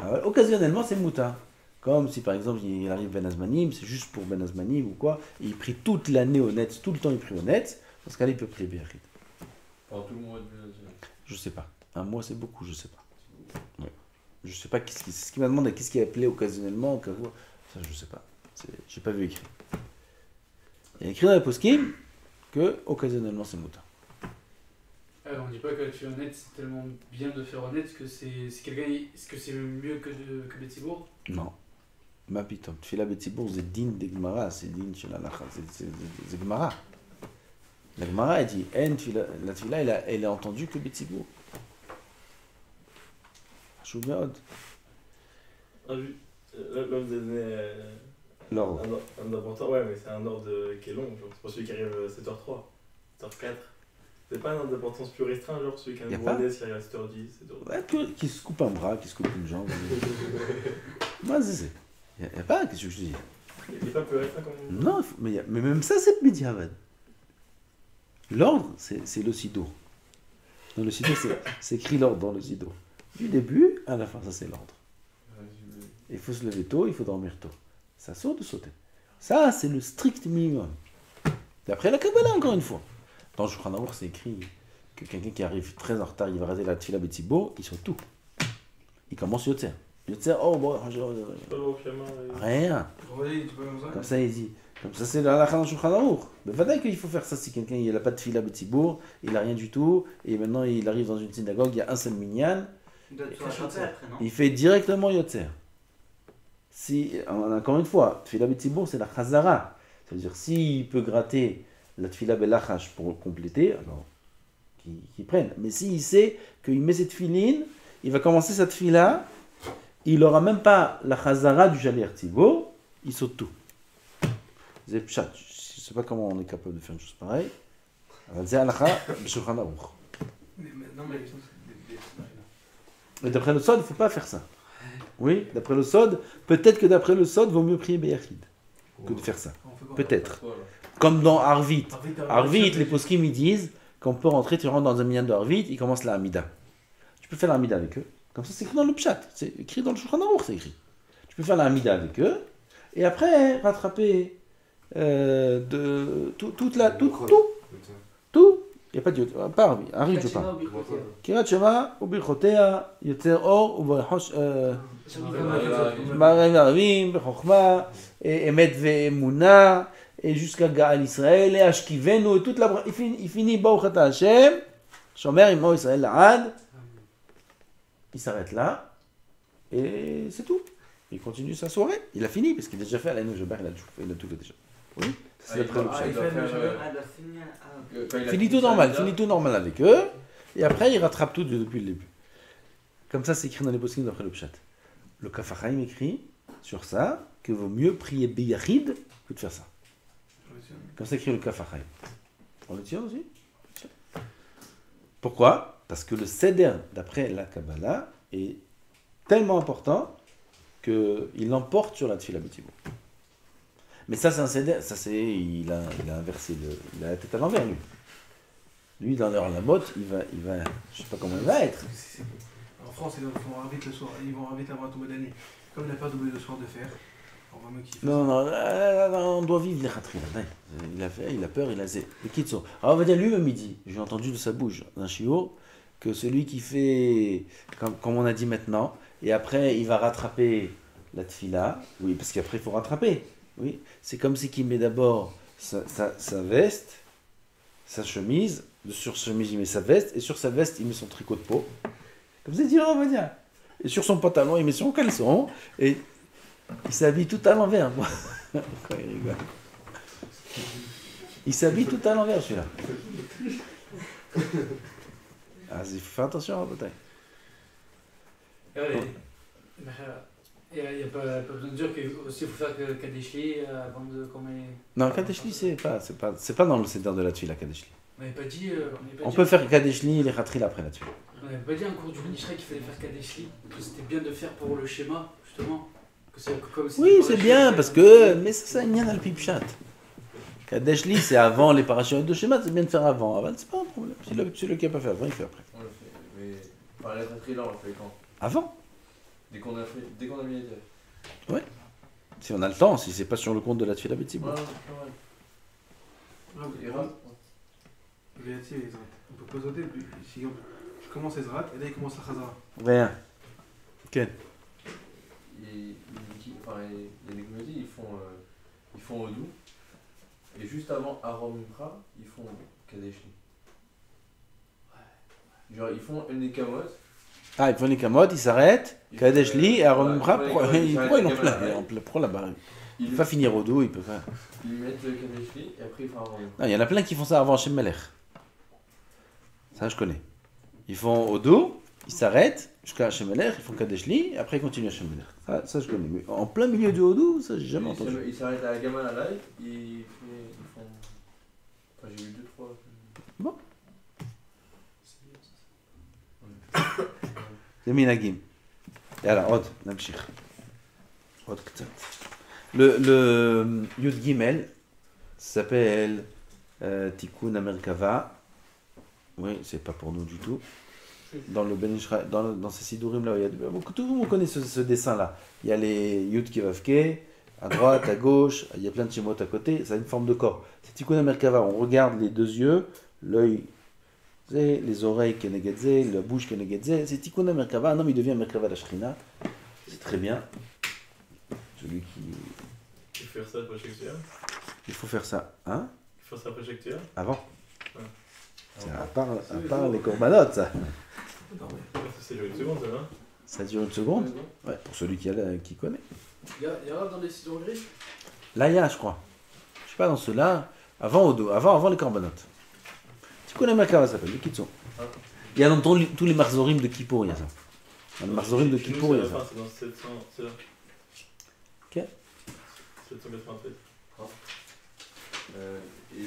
Alors, occasionnellement, c'est mouta. Comme si par exemple il arrive Ben Azmanim, c'est juste pour Ben Azmanim ou quoi, et il prie toute l'année au net, tout le temps il prie au net, dans ce cas-là il peut prier Béachid. Pendant tout le mois de Béachid. Je sais pas. Un mois c'est beaucoup, je sais pas. Ouais. Je sais pas c'est ce qu'il m'a demandé, qu'est-ce qui est appelé occasionnellement, ça je sais pas. J'ai pas vu écrit. Il y a écrit dans la poskim que occasionnellement c'est mouta. On dit pas que tu es honnête, c'est tellement bien de faire honnête que c'est est-ce que c'est mieux que Betsibour? Non. Ma pitom. Tfila Betsibour, c'est din de Gemara, c'est din chez la Lacha, c'est Gemara. La Gemara, elle dit, la tfila, elle est entendue que Betsibour. Choubéod. Ah oui, là vous avez donné L'ordre. un ordre important, ouais, mais c'est un ordre qui est long, genre, c'est pas celui qui arrive à 7h03, 7h04. C'est pas un ordre d'importance plus restreint, genre celui qui a un gros NS qui arrive à 7h10, 7h10. Ouais, qui se coupe un bras, qui se coupe une jambe. Moi, c'est. Il n'y a pas, qu'est-ce que je te dis? Il n'est pas plus restreint comme. Non, mais même ça, c'est Mediavad. L'ordre, c'est le sido. Dans le sido, c'est écrit l'ordre dans le sido. Du début à la fin, ça c'est l'ordre. Il faut se lever tôt, il faut dormir tôt. Ça saute de sauter. Ça, c'est le strict minimum. D'après la Kabbalah, encore une fois. Dans le Shulchan Aruch, c'est écrit que quelqu'un qui arrive très en retard, il va rater la Tfila Betsibour, il saute tout. Il commence Yotzer. Yotzer, oh bon, rien. Comme ça, il dit. Comme ça, c'est la halakha dans le Shulchan Aruch. Mais peut-être qu'il faut faire ça si quelqu'un n'a pas de Tfila Betsibour, il n'a rien du tout, et maintenant il arrive dans une synagogue, il y a un seul minyan. Il doit tout rattraper après, non? Il fait directement Yotzer. Si, encore une fois, Tfila Betsibour, c'est la Chazara. C'est-à-dire, s'il peut gratter la Tfila Belachash pour compléter, alors qu'il prenne. Mais s'il sait qu'il met cette filine, il va commencer cette Tfila, il n'aura même pas la Chazara du Jalir Tzibour, il saute tout. C'est pshat. Je ne sais pas comment on est capable de faire une chose pareille. C'est halakha b'Shulchan Aruch. Non, mais Mais d'après le Sod, il ne faut pas faire ça. Oui, d'après le Sod, peut-être que d'après le Sod, il vaut mieux prier Beyachid que de faire ça. Peut-être. Comme dans Arvit. Arvit, les poskim ils disent qu'on peut rentrer, tu rentres dans un minyan de Arvit, ils commencent la Hamida. Tu peux faire la Hamida avec eux. Comme ça, c'est écrit dans le Pshat. C'est écrit dans le Shulchan Aruch, c'est écrit. Tu peux faire la Hamida avec eux, et après, rattraper tout. Il n'y a pas de pas Arvit. Arvit, je parle. Kirat Shema, ou Birchotea, Yotzer Or, ou Bachosh. Marim Arvim, Bechokma, Emet Ve'emuna, et jusqu'à Gaal Israël, et Ashkivenu, et toute la. Il finit Baruch Ata Hashem, Shomer Imo Israël La'ad. Il s'arrête là, et c'est tout. Il continue sa soirée. Il a fini, parce qu'il a déjà fait Alain Joubert, il a tout fait déjà. Oui, c'est d'après le Pshat. Il finit tout normal avec eux, et après il rattrape tout depuis le début. Comme ça, c'est écrit dans les poskim d'après le Pshat. Le Kaf HaChaim écrit sur ça que vaut mieux prier Beyachid que de faire ça. Comme ça écrit le Kaf HaChaim. On le tient aussi? Pourquoi? Parce que le Seder, d'après la Kabbalah, est tellement important qu'il l'emporte sur la Tfila Betsibour. Mais ça, c'est un Seder, il a inversé, il a la tête à l'envers, lui. Lui, dans la botte, il va, je sais pas comment il va être. En France, ils vont inviter le soir, ils vont inviter avant tomber d'année. Comme il n'a pas doublé le soir de fer, on va me kiffer. Non, on doit vivre les khatri. Il a peur, il a zé. Le kitso. Alors on va dire lui-même, il dit, j'ai entendu de sa bouche d'un chiot, que celui qui fait, comme on a dit maintenant, et après il va rattraper la tfila, oui, parce qu'après il faut rattraper, oui, c'est comme si qu'il met d'abord sa veste, sa chemise, sur sa chemise il met sa veste, et sur sa veste il met son tricot de peau, comme ça il dit, on va dire, et sur son pantalon il met son caleçon, et il s'habille tout à l'envers, moi. Quand il rigole. Il s'habille tout à l'envers celui-là. Ah, il faut faire attention à la bataille. Il n'y a pas besoin de dire qu'il faut faire Kadeshli avant de commettre. Non, Kadeshli, c'est pas dans le Seder de la Tfila, Kadeshli. On n'avait pas dit. On peut faire Kadeshli et les Khatril après la Tfila. On n'avait pas dit un cours du Mishnah qu'il fallait faire Kadeshli, que c'était bien de faire pour le schéma, justement. Oui, c'est bien, parce que. Mais ça, c'est bien dans le Pipchat. Kadeshli, c'est avant les parachutes de schéma, c'est bien de faire avant. Avant, c'est pas un problème. Si celui qui n'a pas fait avant, il fait après. On le fait. Mais par les Khatril, on le fait quand? Avant. Dès qu'on a mis les terres. Si on a le temps, si c'est pas sur le compte de la Tfila Betzibur. Ouais, Ah, Et mais Rav, Véati, les Zrat. On peut pas sauter, puis si je commence les Zrat, et là il commence la Khazara. Rien. Ok. il y a des communautés, ils font Odou. Et juste avant Arom Mipra, ils font Kadeshli. Genre, ils font une Nekamot. Ah, ils font les camotes, ils s'arrêtent. Kadesh Li et Aaron Mimra, pourquoi ils s'arrêtent ont à plein Gamal. Prends là-bas. Il Ils peut pas finir au dos, il peut pas. ils mettent le Kadeshli et après ils font Arom Mipra. Non, il y en a plein qui font ça avant Hashem Melech. Ça, je connais. Ils font au dos, ils s'arrêtent jusqu'à Hashem Melech, ils font Kadesh Li, et après ils continuent Hashem Melech. Ça, je connais. Mais en plein milieu du Hodou, ça, j'ai jamais entendu. Ils s'arrêtent à Gamal à Live, ils font. Enfin, j'ai eu 2-3. Bon. זה מנהגים. יאללה, עוד, נמשיך. עוד קצת. Le Yud Gimel s'appelle Tikkun Amerkava. Oui, c'est pas pour nous du tout. Dans le Ben Ishra, dans ces Sidurim là, il y a tout le monde connaît ce dessin là. Il y a les Yud Kevavke, à droite, à gauche, il y a plein de Shemot à côté, ça a une forme de corps. C'est Tikkun Amerkava, on regarde les deux yeux, l'œil, les oreilles Kenegedze, la bouche Kenegedze, c'est Tikkun Amerkava, un homme il devient Merkava la Shrina, c'est très bien. Celui qui... Il faut faire ça après chaque tueur. Il faut faire ça, hein? Il faut faire ça après chaque tueur. Avant. Ouais. C'est à part les corbanotes, ça. C'est une seconde, ça, hein. Ça dure une seconde. Ouais, pour celui qui connaît. Il y a dans les sidons gris. Là, il y a, je crois. Je sais pas dans ceux-là. Avant au dos, avant les corbanotes. Tu connais Makava, ça s'appelle, le Kitson. Il y a dans tous les marzorim de Kippour, il y a ça. Dans le marzorim de Kippour, il y a ça. C'est dans 700, c'est là. Ok. 793. Et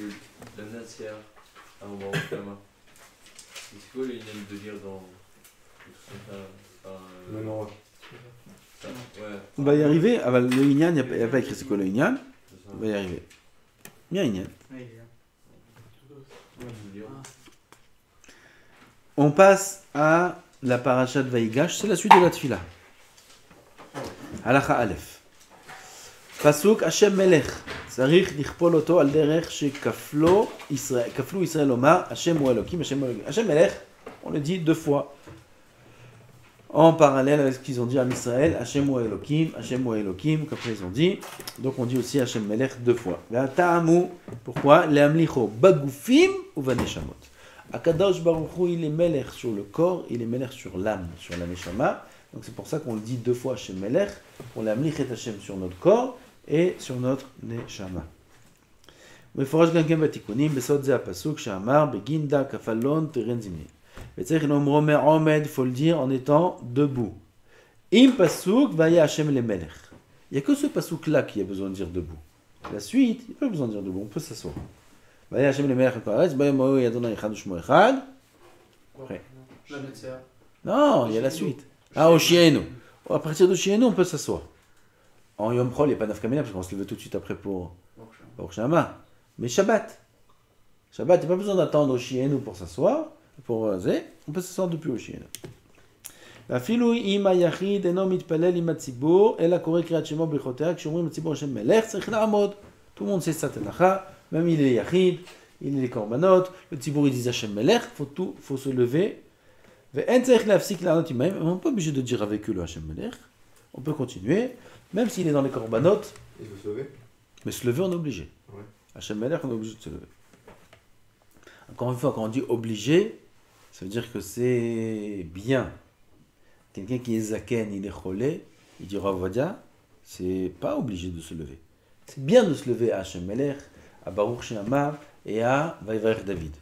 la Natsière, à un moment où Kama. C'est quoi les lignes de dire dans. Non, non, ouais. Ouais. On va y arriver. Ah bah, le Inyan, il n'y a pas écrit c'est quoi le Inyan. C'est ça. On va y arriver. Il y a Inyan. Oui, il est là. On passe à la paracha de Vaïgash. C'est la suite de la Tfila. Halacha Aleph. Pasuk Hashem Melech. צריך לכפול אותו על דרך שכפלו ישראל לומר, Hashem ou Elohim, Hashem ou Elohim. Hashem Melech, on le dit deux fois. En parallèle avec ce qu'ils ont dit à Israël, Hashem ou Elohim, Hashem ou Elohim, qu'après ils ont dit. Donc on dit aussi Hashem Melech deux fois. Ta'amu, pourquoi? Le'amlicho bagoufim ou vaneshamot. Akadosh Baruch Hu, il est Melech sur le corps, il est Melech sur l'âme, sur la neshama. Donc c'est pour ça qu'on le dit deux fois Hashem Melech, pour l'amlich et Hashem sur notre corps et sur notre neshama. ומפורש גם כן בתיקונים, בסוד זה הפסוק שאמר, בגינדה כפלון תרן זמני. וצריך לומרו מעומד, il faut le dire en étant debout. Im pasuk vaya Hashem le melech. Il n'y a que ce pasuk là qui a besoin de dire debout. La suite, il n'y a pas besoin de dire debout, on peut s'asseoir. Vaya Hashem le melech al kol haaretz, bayom ha'ohu yadonai echad u'shmo echad. Après. La Netzia. Non, il y a la suite. Ah, au Shienu. À partir de Shienu, on peut s'asseoir. En Yom Chol, il n'y a pas d'afkamina, parce qu'on se lève tout de suite après pour Shama. Mais Shabbat. Shabbat, il n'y a pas besoin d'attendre au Shienu pour s'asseoir. On peut s'asseoir depuis au Shienu. ואפילו אם היחיד אינו מתפלל עם הציבור, אלא קורא קריאת שמו ברכותיה, כשאומרים לציבור השם מלך, צריך לעמוד. Tout le monde sait cette halakha, même il est yachid, il est les korbanot, le ציבור il dit השם מלך, faut se lever. ואין צריך להפסיק לענות עמהם, on n'est pas obligé de dire avec eux le השם מלך, on peut continuer, même s'il est dans les korbanot, Il veut se lever. mais se lever on est obligé. Ouais. Hashem Melech, on est obligé de se lever. Encore une fois, quand on dit obligé, ça veut dire que c'est bien. Quelqu'un qui est zaken, il est cholé, il dit Rav Ovadia, c'est pas obligé de se lever. C'est bien de se lever à Hashem Melech, à Baruch She'amar et à Vaïvarech David.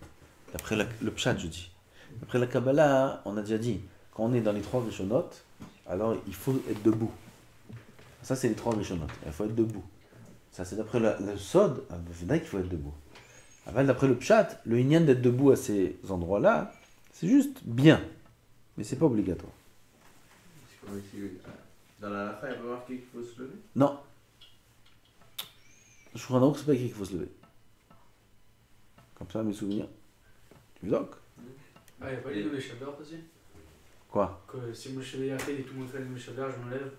D'après le Pshat, je dis. D'après la Kabbalah, on a déjà dit, quand on est dans les trois Rishonot, alors il faut être debout. Ça, c'est les trois Rishonot. Il faut être debout. Ça, c'est d'après le Sod, qu'il faut être debout. D'après le Pshat, le Inyan d'être debout à ces endroits-là, c'est juste bien. Mais c'est pas obligatoire. Dans la halakha, il y a pas marqué qu'il faut se lever. Non. Je crois donc que c'est pas écrit qu'il faut se lever. Comme ça, mes souvenirs. Tu veux donc? Ah, il n'y a pas eu de Shabbat aussi? Quoi? Que si Moshe Yachid et tout le monde fait le Moshe Ber, je m'enlève.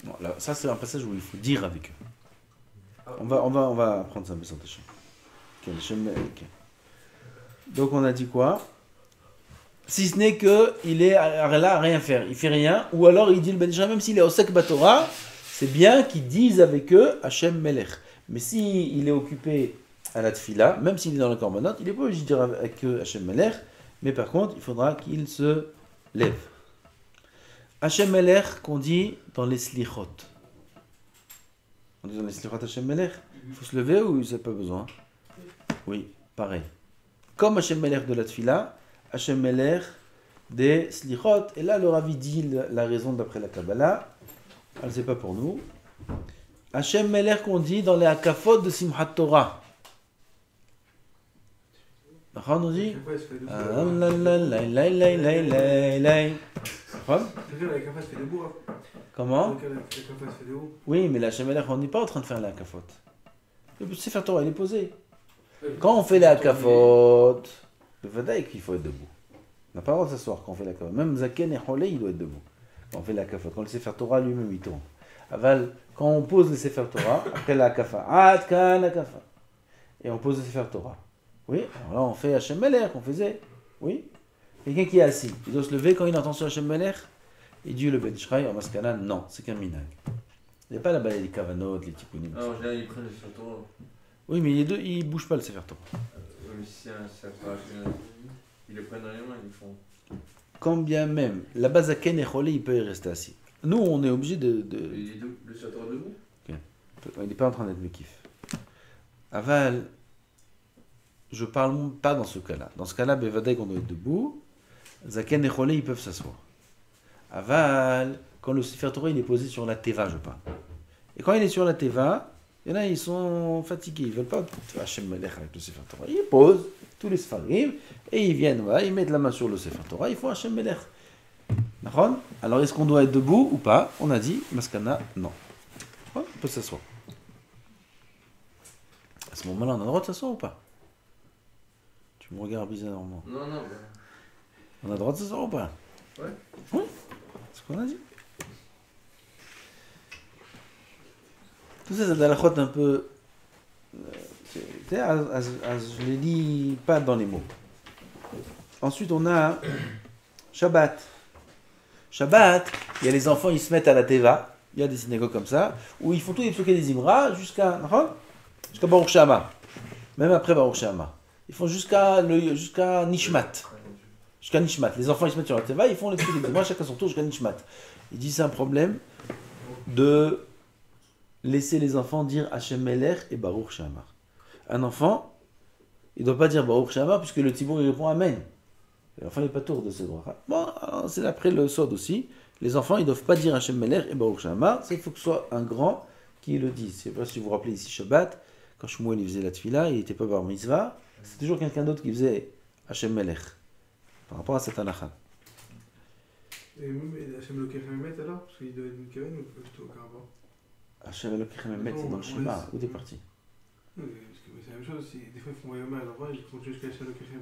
Non, là, ça, c'est un passage où il faut dire avec eux. Ah, On va apprendre ça, mais sans tâcher. Donc, on a dit quoi? Si ce n'est qu'il est là à rien faire, il fait rien, ou alors il dit le Ben Israël, même s'il est au Sek Batora, c'est bien qu'ils disent avec eux Hachem Melech. Mais s'il est occupé à la Tfila, même s'il est dans le Korbanot, il n'est pas obligé de dire avec eux Hachem Melech, mais par contre, il faudra qu'il se lève. Hachem Melech qu'on dit dans les Slichot. On dit dans les Slichot Hachem Melech, il faut se lever ou c'est pas besoin? Oui, pareil. Comme Hachem Melech de la Tfila, Hachem Melech des Slichot. Et là, le Ravi dit la raison d'après la Kabbalah. Alors, c'est pas pour nous. Hachem Melech qu'on dit dans les Hakafot de Simchat Torah. On dit comment? Oui, mais la Hachem Melech, on n'est pas en train de faire la Hakafot. Le Sefer Torah, il est posé. Quand on fait la Hakafot, le Vadaï qu'il faut être debout. On n'a pas le droit de s'asseoir quand on fait la Hakafot. Même Zaken et Cholé, il doit être debout. Quand on fait la Hakafot. Quand le Sefer Torah lui-même, il tourne. Aval, quand on pose le Sefer Torah, après la Hakafa, Adkan Hakafa. Et on pose le Sefer Torah. Oui, alors là on fait Hachem Melech, on faisait. Oui. Quelqu'un qui est assis, il doit se lever quand il entend sur Hachem Melech. Et Dieu le Ben Ishraï en Maskana, non, c'est qu'un minag. Il n'y a pas là-bas les Kavanot, les Tikkunim. Ah, en général, ils prennent le Sefer Torah. Oui, mais les deux, ils ne bougent pas le Sefer Torah. Mais si c'est un Sefer ils le prennent dans les mains, ils font. Quand bien même, la base à Ken et Cholé, il peut y rester assis. Nous, on est obligé de... Il est le Sefer Torah debout? Il n'est pas en train d'être Mekif. Aval, je parle pas dans ce cas-là. Dans ce cas-là, Bevadek, on doit être debout. Zaken et Cholé, ils peuvent s'asseoir. Aval, quand le Sefer Torah il est posé sur la Teva, je parle. Et quand il est sur la Teva, il y en a, ils sont fatigués. Ils ne veulent pas Hachem Melech avec le Sefer Torah. Ils posent tous les Sfarim et ils viennent, voilà, ils mettent la main sur le Sefer Torah. Ils font Hachem Melech. D'accord? Alors, est-ce qu'on doit être debout ou pas? On a dit, Maskana, non. Ouais, on peut s'asseoir. À ce moment-là, on a le droit de s'asseoir ou pas? Tu me regardes bizarrement. Non, non. On a le droit de s'asseoir ou pas? Ouais. Oui, c'est ce qu'on a dit. Tout ça, c'est de la halachot un peu... je l'ai dit pas dans les mots. Ensuite, on a Shabbat. Shabbat, il y a les enfants, ils se mettent à la Teva. Il y a des synagogues comme ça, où ils font tous les psukim des Imra jusqu'à Baruch Shama. Même après Baruch Shama. Ils font jusqu'à Nishmat. Jusqu'à Nishmat. Les enfants, ils se mettent sur la Teva, ils font les psukim des Imra, chacun son tour jusqu'à Nishmat. Il dit c'est un problème de laisser les enfants dire Hachem Melech et Baruch Shama. Un enfant, il ne doit pas dire Baruch Shama puisque le Tibour il répond Amen. L'enfant n'est pas tour de ce droit. Bon, c'est après le Sod aussi. Les enfants, ils ne doivent pas dire Hachem Melech et Baruch Shama. Il faut que ce soit un grand qui le dise. Je ne sais pas si vous vous rappelez ici Shabbat, quand Shmuel il faisait la Tfila, il n'était pas bar mitzvah. C'est toujours quelqu'un d'autre qui faisait Hachem Melech. Par rapport à cette halakha. Et même Hachem Lokechem Emet alors? Parce qu'il doit être une Kaven ou plutôt carrément? Hachem Lokechem Emet, c'est dans le Shema. Où t'es parti? Oui, parce que c'est la même chose. Des fois, ils font Vayoma à l'endroit, ils font jusqu'à Hachem Lokechem.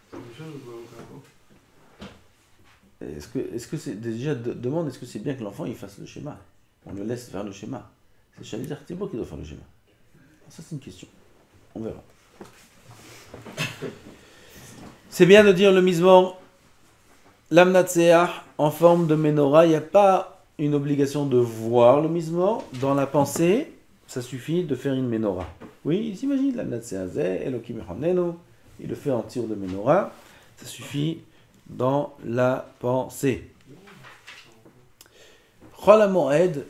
C'est la même chose ou pas carrément? Est-ce que c'est déjà demande est-ce que c'est bien que l'enfant il fasse le schéma? On le laisse faire le schéma. C'est Shalizer Thibaut qui doit faire le schéma. Ça c'est une question. On verra. C'est bien de dire le Mizmor Lamnatseah en forme de menorah. Il n'y a pas une obligation de voir le Mizmor. Dans la pensée, ça suffit de faire une menorah. Oui, il s'imagine Lamnatseah Zeh, Elokim Echonenu. Il le fait en tir de menorah. Ça suffit dans la pensée. Chol HaMoed,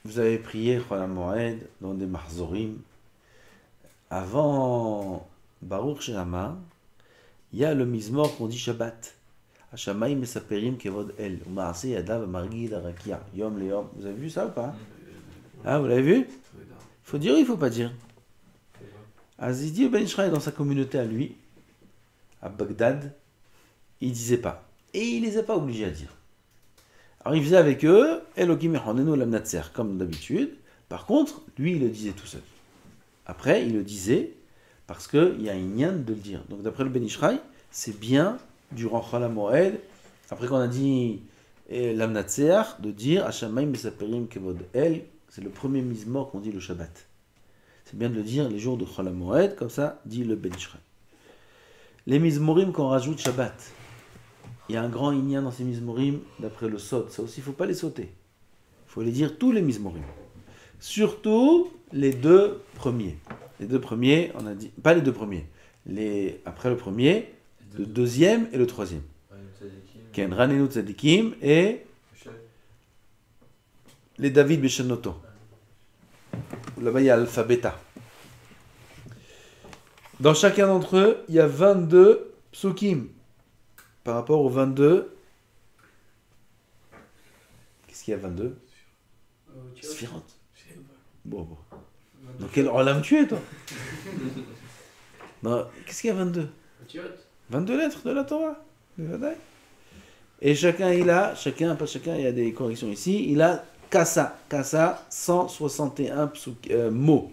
vous avez prié Chol HaMoed dans des Mahzorim. Avant Baruch Shema, il y a le Mizmor qu'on dit Shabbat. Hashamayim Mesaperim Kevod El. Umaase Yadav Margid Arakia. Yom le Yom. Vous avez vu ça ou pas? Ah, vous l'avez vu? Il faut dire ou il ne faut pas dire? Azidi Ben Ishraï dans sa communauté à lui, à Bagdad, il disait pas. Et il les a pas obligés à dire. Alors il faisait avec eux, Elokim Echonenu Lamnatser, comme d'habitude. Par contre, lui, il le disait tout seul. Après, il le disait parce qu'il y a une yann de le dire. Donc d'après le Ben Ishraï, c'est bien durant Chol HaMoed, après qu'on a dit l'Amnatseach, de dire Hashamayim Mesaperim Kevod El, c'est le premier mizmor qu'on dit le Shabbat. C'est bien de le dire les jours de Chol HaMoed, comme ça dit le Ben Ish Chai. Les mizmorim qu'on rajoute Shabbat, il y a un grand inyan dans ces mizmorim, d'après le Sod, ça aussi il ne faut pas les sauter. Il faut les dire tous les mizmorim. Surtout les deux premiers. Les deux premiers, on a dit, pas les deux premiers, après le premier, le deuxième et le troisième. Ken Ranenu Tzadikim et les David Beshanoto. Là-bas, il y a Alpha Beta. Dans chacun d'entre eux, il y a 22 psukim. Par rapport aux 22. Qu'est-ce qu'il y a 22 Sphirot. Bon. Dans quel olam tu es, toi Qu'est-ce qu'il y a 22 22 lettres de la Torah. Et chacun, il y a des corrections ici, il a Kassa, 161 mots.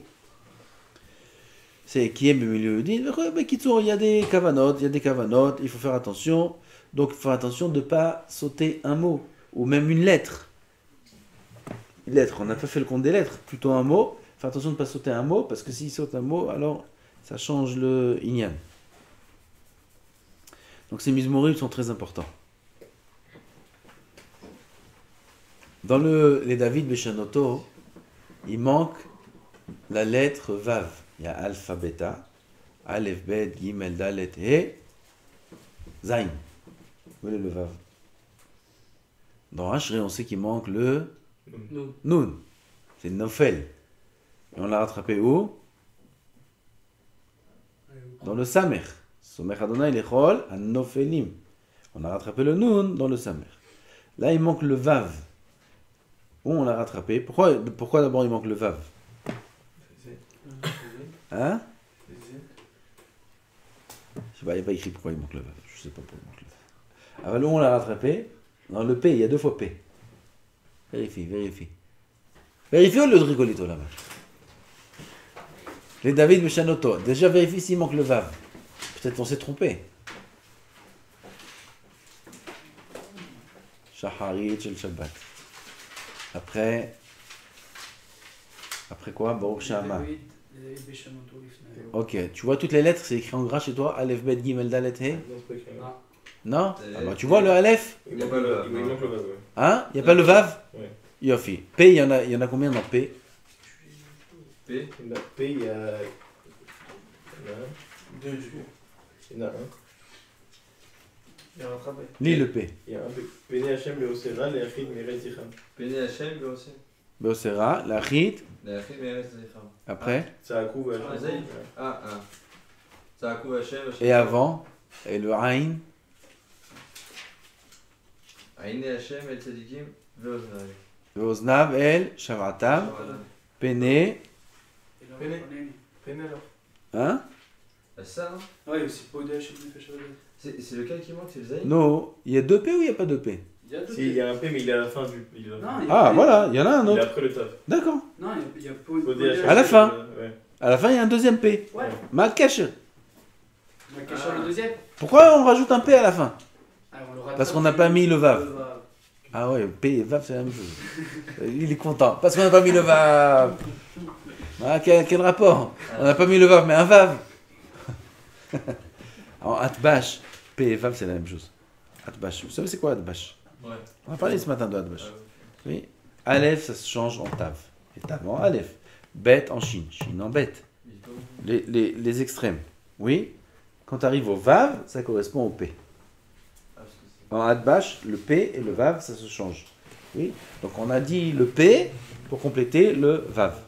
C'est qui est au milieu dit, il y a des kavanot, il faut faire attention. Donc il faut faire attention de ne pas sauter un mot, ou même une lettre. Une lettre, on n'a pas fait le compte des lettres, plutôt un mot. Faire attention de ne pas sauter un mot, parce que s'il saute un mot, alors ça change le inyan. Donc ces mizmorim sont très importants. Dans les David Beshanoto, il manque la lettre Vav. Il y a Alpha Beta, Aleph Bet, Gimel Dalet et Zayn. Où est le Vav? Dans Ashrei, on sait qu'il manque le Nun. C'est Nofel. Et on l'a rattrapé où? Dans le Samer. Somer Adonai Lechol An-Nofelim. On a rattrapé le Nun dans le Samer. Là, il manque le Vav. Où on l'a rattrapé? Pourquoi d'abord il manque le Vav? Hein? Je sais pas, il n'y a pas écrit pourquoi il manque le Vav. Je sais pas pourquoi il manque le Vav. Alors où on l'a rattrapé? Dans le P, il y a 2 fois P. Vérifie. Vérifie au lieu de rigoler toi là-bas. Les David Meshanoto. Déjà vérifie s'il manque le Vav. Peut-être qu'on s'est trompé. Shaharit Shel Shabbat. Après quoi? Baruch Shama. Ok, tu vois toutes les lettres, c'est écrit en gras chez toi. Aleph, Bet, Gimel, Dalet, He. Non? Ah bah tu vois le Aleph? Il n'y a pas le Vav. Hein? Il n'y a pas le Vav? Ouais. Yofi. P, il y en a combien dans P? P, il y a... Deux. Il y en a un. Il a rattrapé. Lis le P. Il y a un P. Pene Hashem Beosera, Leachid Meret Zicham. Pene Hashem, Beosé. Beosera, la Chit. Leachid Meret Zicham. Après. Tzahakou Hashem. Ah. Tzahakou Hashem. Et avant. Et le Aïn. Aïne Hashem, El Tzadikim, Veoznav. Veoznav, El, Shavatam. Pene. Pene alors. Hein? C'est ça, non? Ah, il y a aussi Podé Hachem Nefesh Aved. C'est lequel qui manque, c'est le Zayn? Non. Il y a 2 P ou il n'y a pas 2 P? Il y a deux. Si, il y a un P, mais il est à la fin du. Ah, voilà, il y en a un Il est autre. après le taf. D'accord. Non, il y a Podé Hashem. À la fin. Ouais. À la fin, il y a un deuxième P. Ouais. Malkash. On a caché le deuxième. Pourquoi on rajoute un P à la fin? Ah, on le rattrape. Parce qu'on n'a pas mis le Vav. Ah ouais, P et Vav, c'est la même chose. Il est content. Parce qu'on n'a pas mis le Vav. Ah, quel rapport? On n'a pas mis le Vav, mais un Vav. En Atbash, P et Vav, c'est la même chose. Atbash. Vous savez, c'est quoi Atbash? Ouais. On a parlé ce matin de Atbash. Oui. Aleph, ça se change en Tav. Et Tav en Aleph. Bet en Shin. Shin en Bet. Les extrêmes. Oui. Quand tu arrives au Vav, ça correspond au P. En Atbash, le P et le Vav, ça se change. Oui. Donc on a dit le P pour compléter le Vav.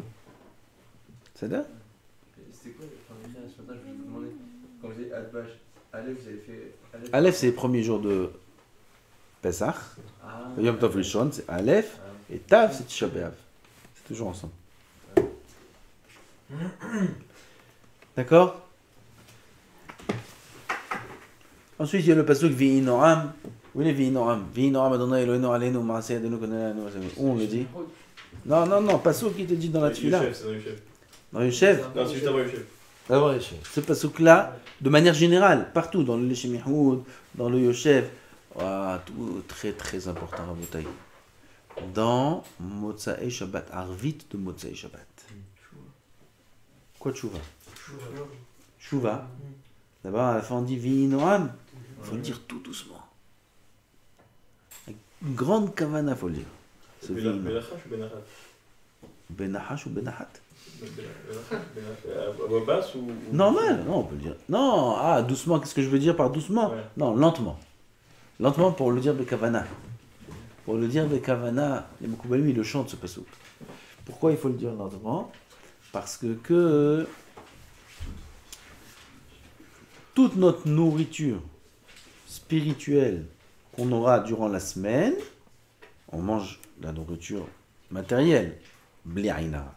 C'est ça? C'était quoi? Ce matin, je vous demandais. Quand vous dites Adbash, Aleph, vous avez fait. Aleph, c'est les premiers jours de Pesach. Ah. Yom Tov Rishon, c'est Aleph. Et Tav, c'est Tisha B'Av. C'est toujours ensemble. D'accord? Ensuite, il y a le pasuk V'inoram. Où est V'inoram? V'inoram Adonai Eloheinu Aleinu Ma'aseh Yadenu Konenu. Où on le dit? Non, pasuk qui te dit dans la Tfila. C'est dans le chef. Dans le chef. Non, c'est juste avant le chef. D'abord, ce pasouk-là, de manière générale, partout, dans le Shemihoud, dans le Yoshev, tout très très important, Rabotai. Dans Motsa'e Shabbat, Arvit de Motsa'e Shabbat. Quoi Tchouva? Tchouva. D'abord, à la fin, on dit Vi Noam. Il faut le dire tout doucement. Avec une grande kavana, il faut le dire. Ce Vi Noam. Benachash ou Benahat? Benahash ou Benahat? À voix basse ou. Normal, non, on peut le dire. Non, doucement, qu'est-ce que je veux dire par doucement? Ouais. Non, lentement. Lentement pour le dire Bekavana. Pour le dire Bekavana, les Mokoubalim, ils le chantent ce pasouk. Pourquoi il faut le dire lentement? Parce que toute notre nourriture spirituelle qu'on aura durant la semaine, on mange la nourriture matérielle, bli'aina.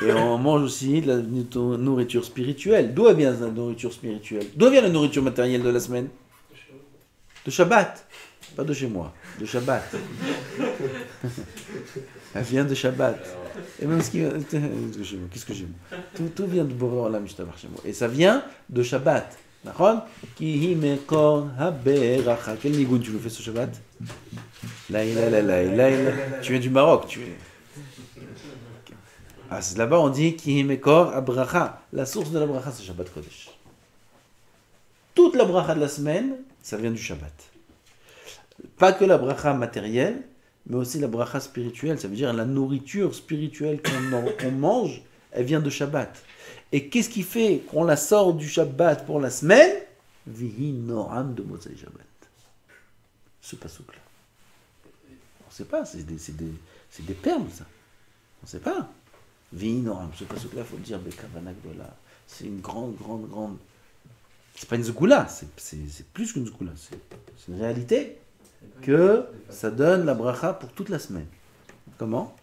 Et on mange aussi de la nourriture spirituelle. D'où vient la nourriture spirituelle? D'où vient la nourriture matérielle de la semaine? De Shabbat. Pas de chez moi, de Shabbat. Elle vient de Shabbat. Et même qu'est-ce que j'ai? Tout vient de Boré Olam Mishtabar chez moi. Et ça vient de Shabbat. D'accord? Ki hi mekor haberacha. Quel nigoun tu nous fais ce Shabbat? Tu viens du Maroc, tu es. Là-bas on dit Ki hi mekor habracha. La source de la bracha c'est Shabbat Kodesh. Toute la bracha de la semaine, ça vient du Shabbat. Pas que la bracha matérielle, mais aussi la bracha spirituelle. Ça veut dire la nourriture spirituelle qu'on mange, elle vient de Shabbat. Et qu'est-ce qui fait qu'on la sort du Shabbat pour la semaine? Vihi noram de Motsai Shabbat. Ce pasouk-là. On ne sait pas, c'est des perles, ça. On ne sait pas. Vihi noram. Ce pasouk-là, il faut le dire, Bekavana Gdola. C'est une grande. C'est pas une zgoula, c'est plus qu'une zgoula. C'est une réalité que ça donne la bracha pour toute la semaine. Comment?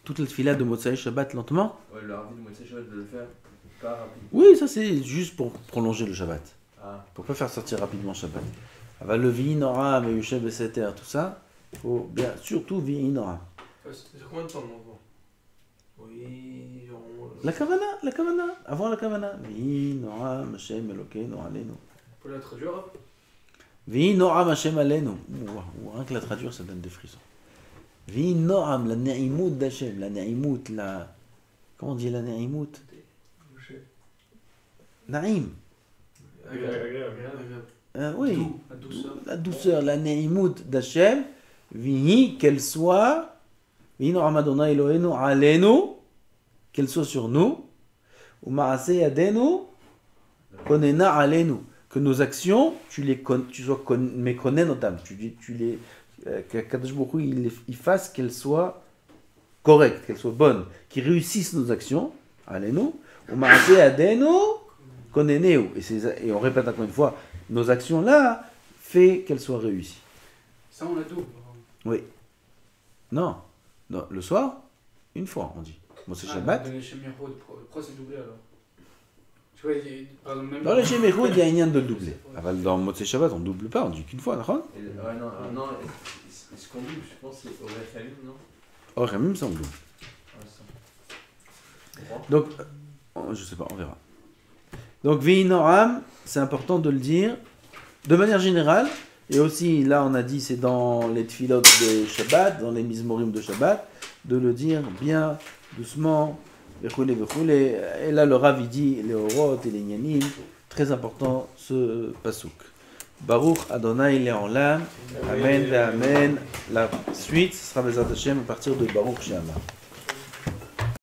Toute la tefila de Motsai Shabbat lentement? Ouais, le Arvit de Motsai Shabbat de le faire pas rapidement. Oui, ça c'est juste pour prolonger le Shabbat. Ah. Pour pas faire sortir rapidement Shabbat. Aval le Vi'inora, Meyushev et Seter, tout ça, faut bien, surtout Vi'inora. C'est combien de temps maintenant? Oui, genre. La kavana, avant la kavana. Vi'inora, Hashem Elokeinu Aleinu. Pour la traduire, Vi'inora, Hashem Aleinu. Rien que la traduire, ça donne des frissons. Vi'inoram, la ne'imout d'Hachem, la ne'imout, la... Comment on dit la ne'imout? Naïm. Oui, Doux, la douceur. La douceur, la ne'imout d'Hachem, vihi, qu'elle soit, vi'inoram Adonai Eloheinu Aleinu, qu'elle soit sur nous, ou ma'aseh yadenu, konena Aleinu, que nos actions, tu sois méconnaît notamment, tu les... qu'Akadosh Baruch Hu, il fasse qu'elles soient correctes, qu'elles soient bonnes, qu'ils réussissent nos actions, allez-nous, ou ma'aseh adenu, koneneu, et on répète encore une fois, nos actions là, fait qu'elles soient réussies. Ça, on la double. Oui. Non, le soir, une fois, on dit. Moi, c'est Shabbat. Dans les Shemihoud, pourquoi c'est doublé alors? Tu vois, par exemple, même Dans le Shemihoud, il y a un de le doubler. Dans Motsei Shabbat, on ne double pas, on dit qu'une fois, d'accord? Non, ce qu'on double, je pense, c'est au Rechamim, non? Au Rechamim, ça on double. Donc, je sais pas, on verra. Donc, Vi'inoram, c'est important de le dire de manière générale. Et aussi, là, on a dit, c'est dans les tfilot de Shabbat, dans les mizmorim de Shabbat, de le dire bien, doucement, vechule. Et là, le Rav, il dit les orot et les nyanim. Très important, ce pasouk. Baruch Adonai Le'olam. Amen, Amen. La suite, ce sera Bezat Hashem à partir de Baruch She'amar.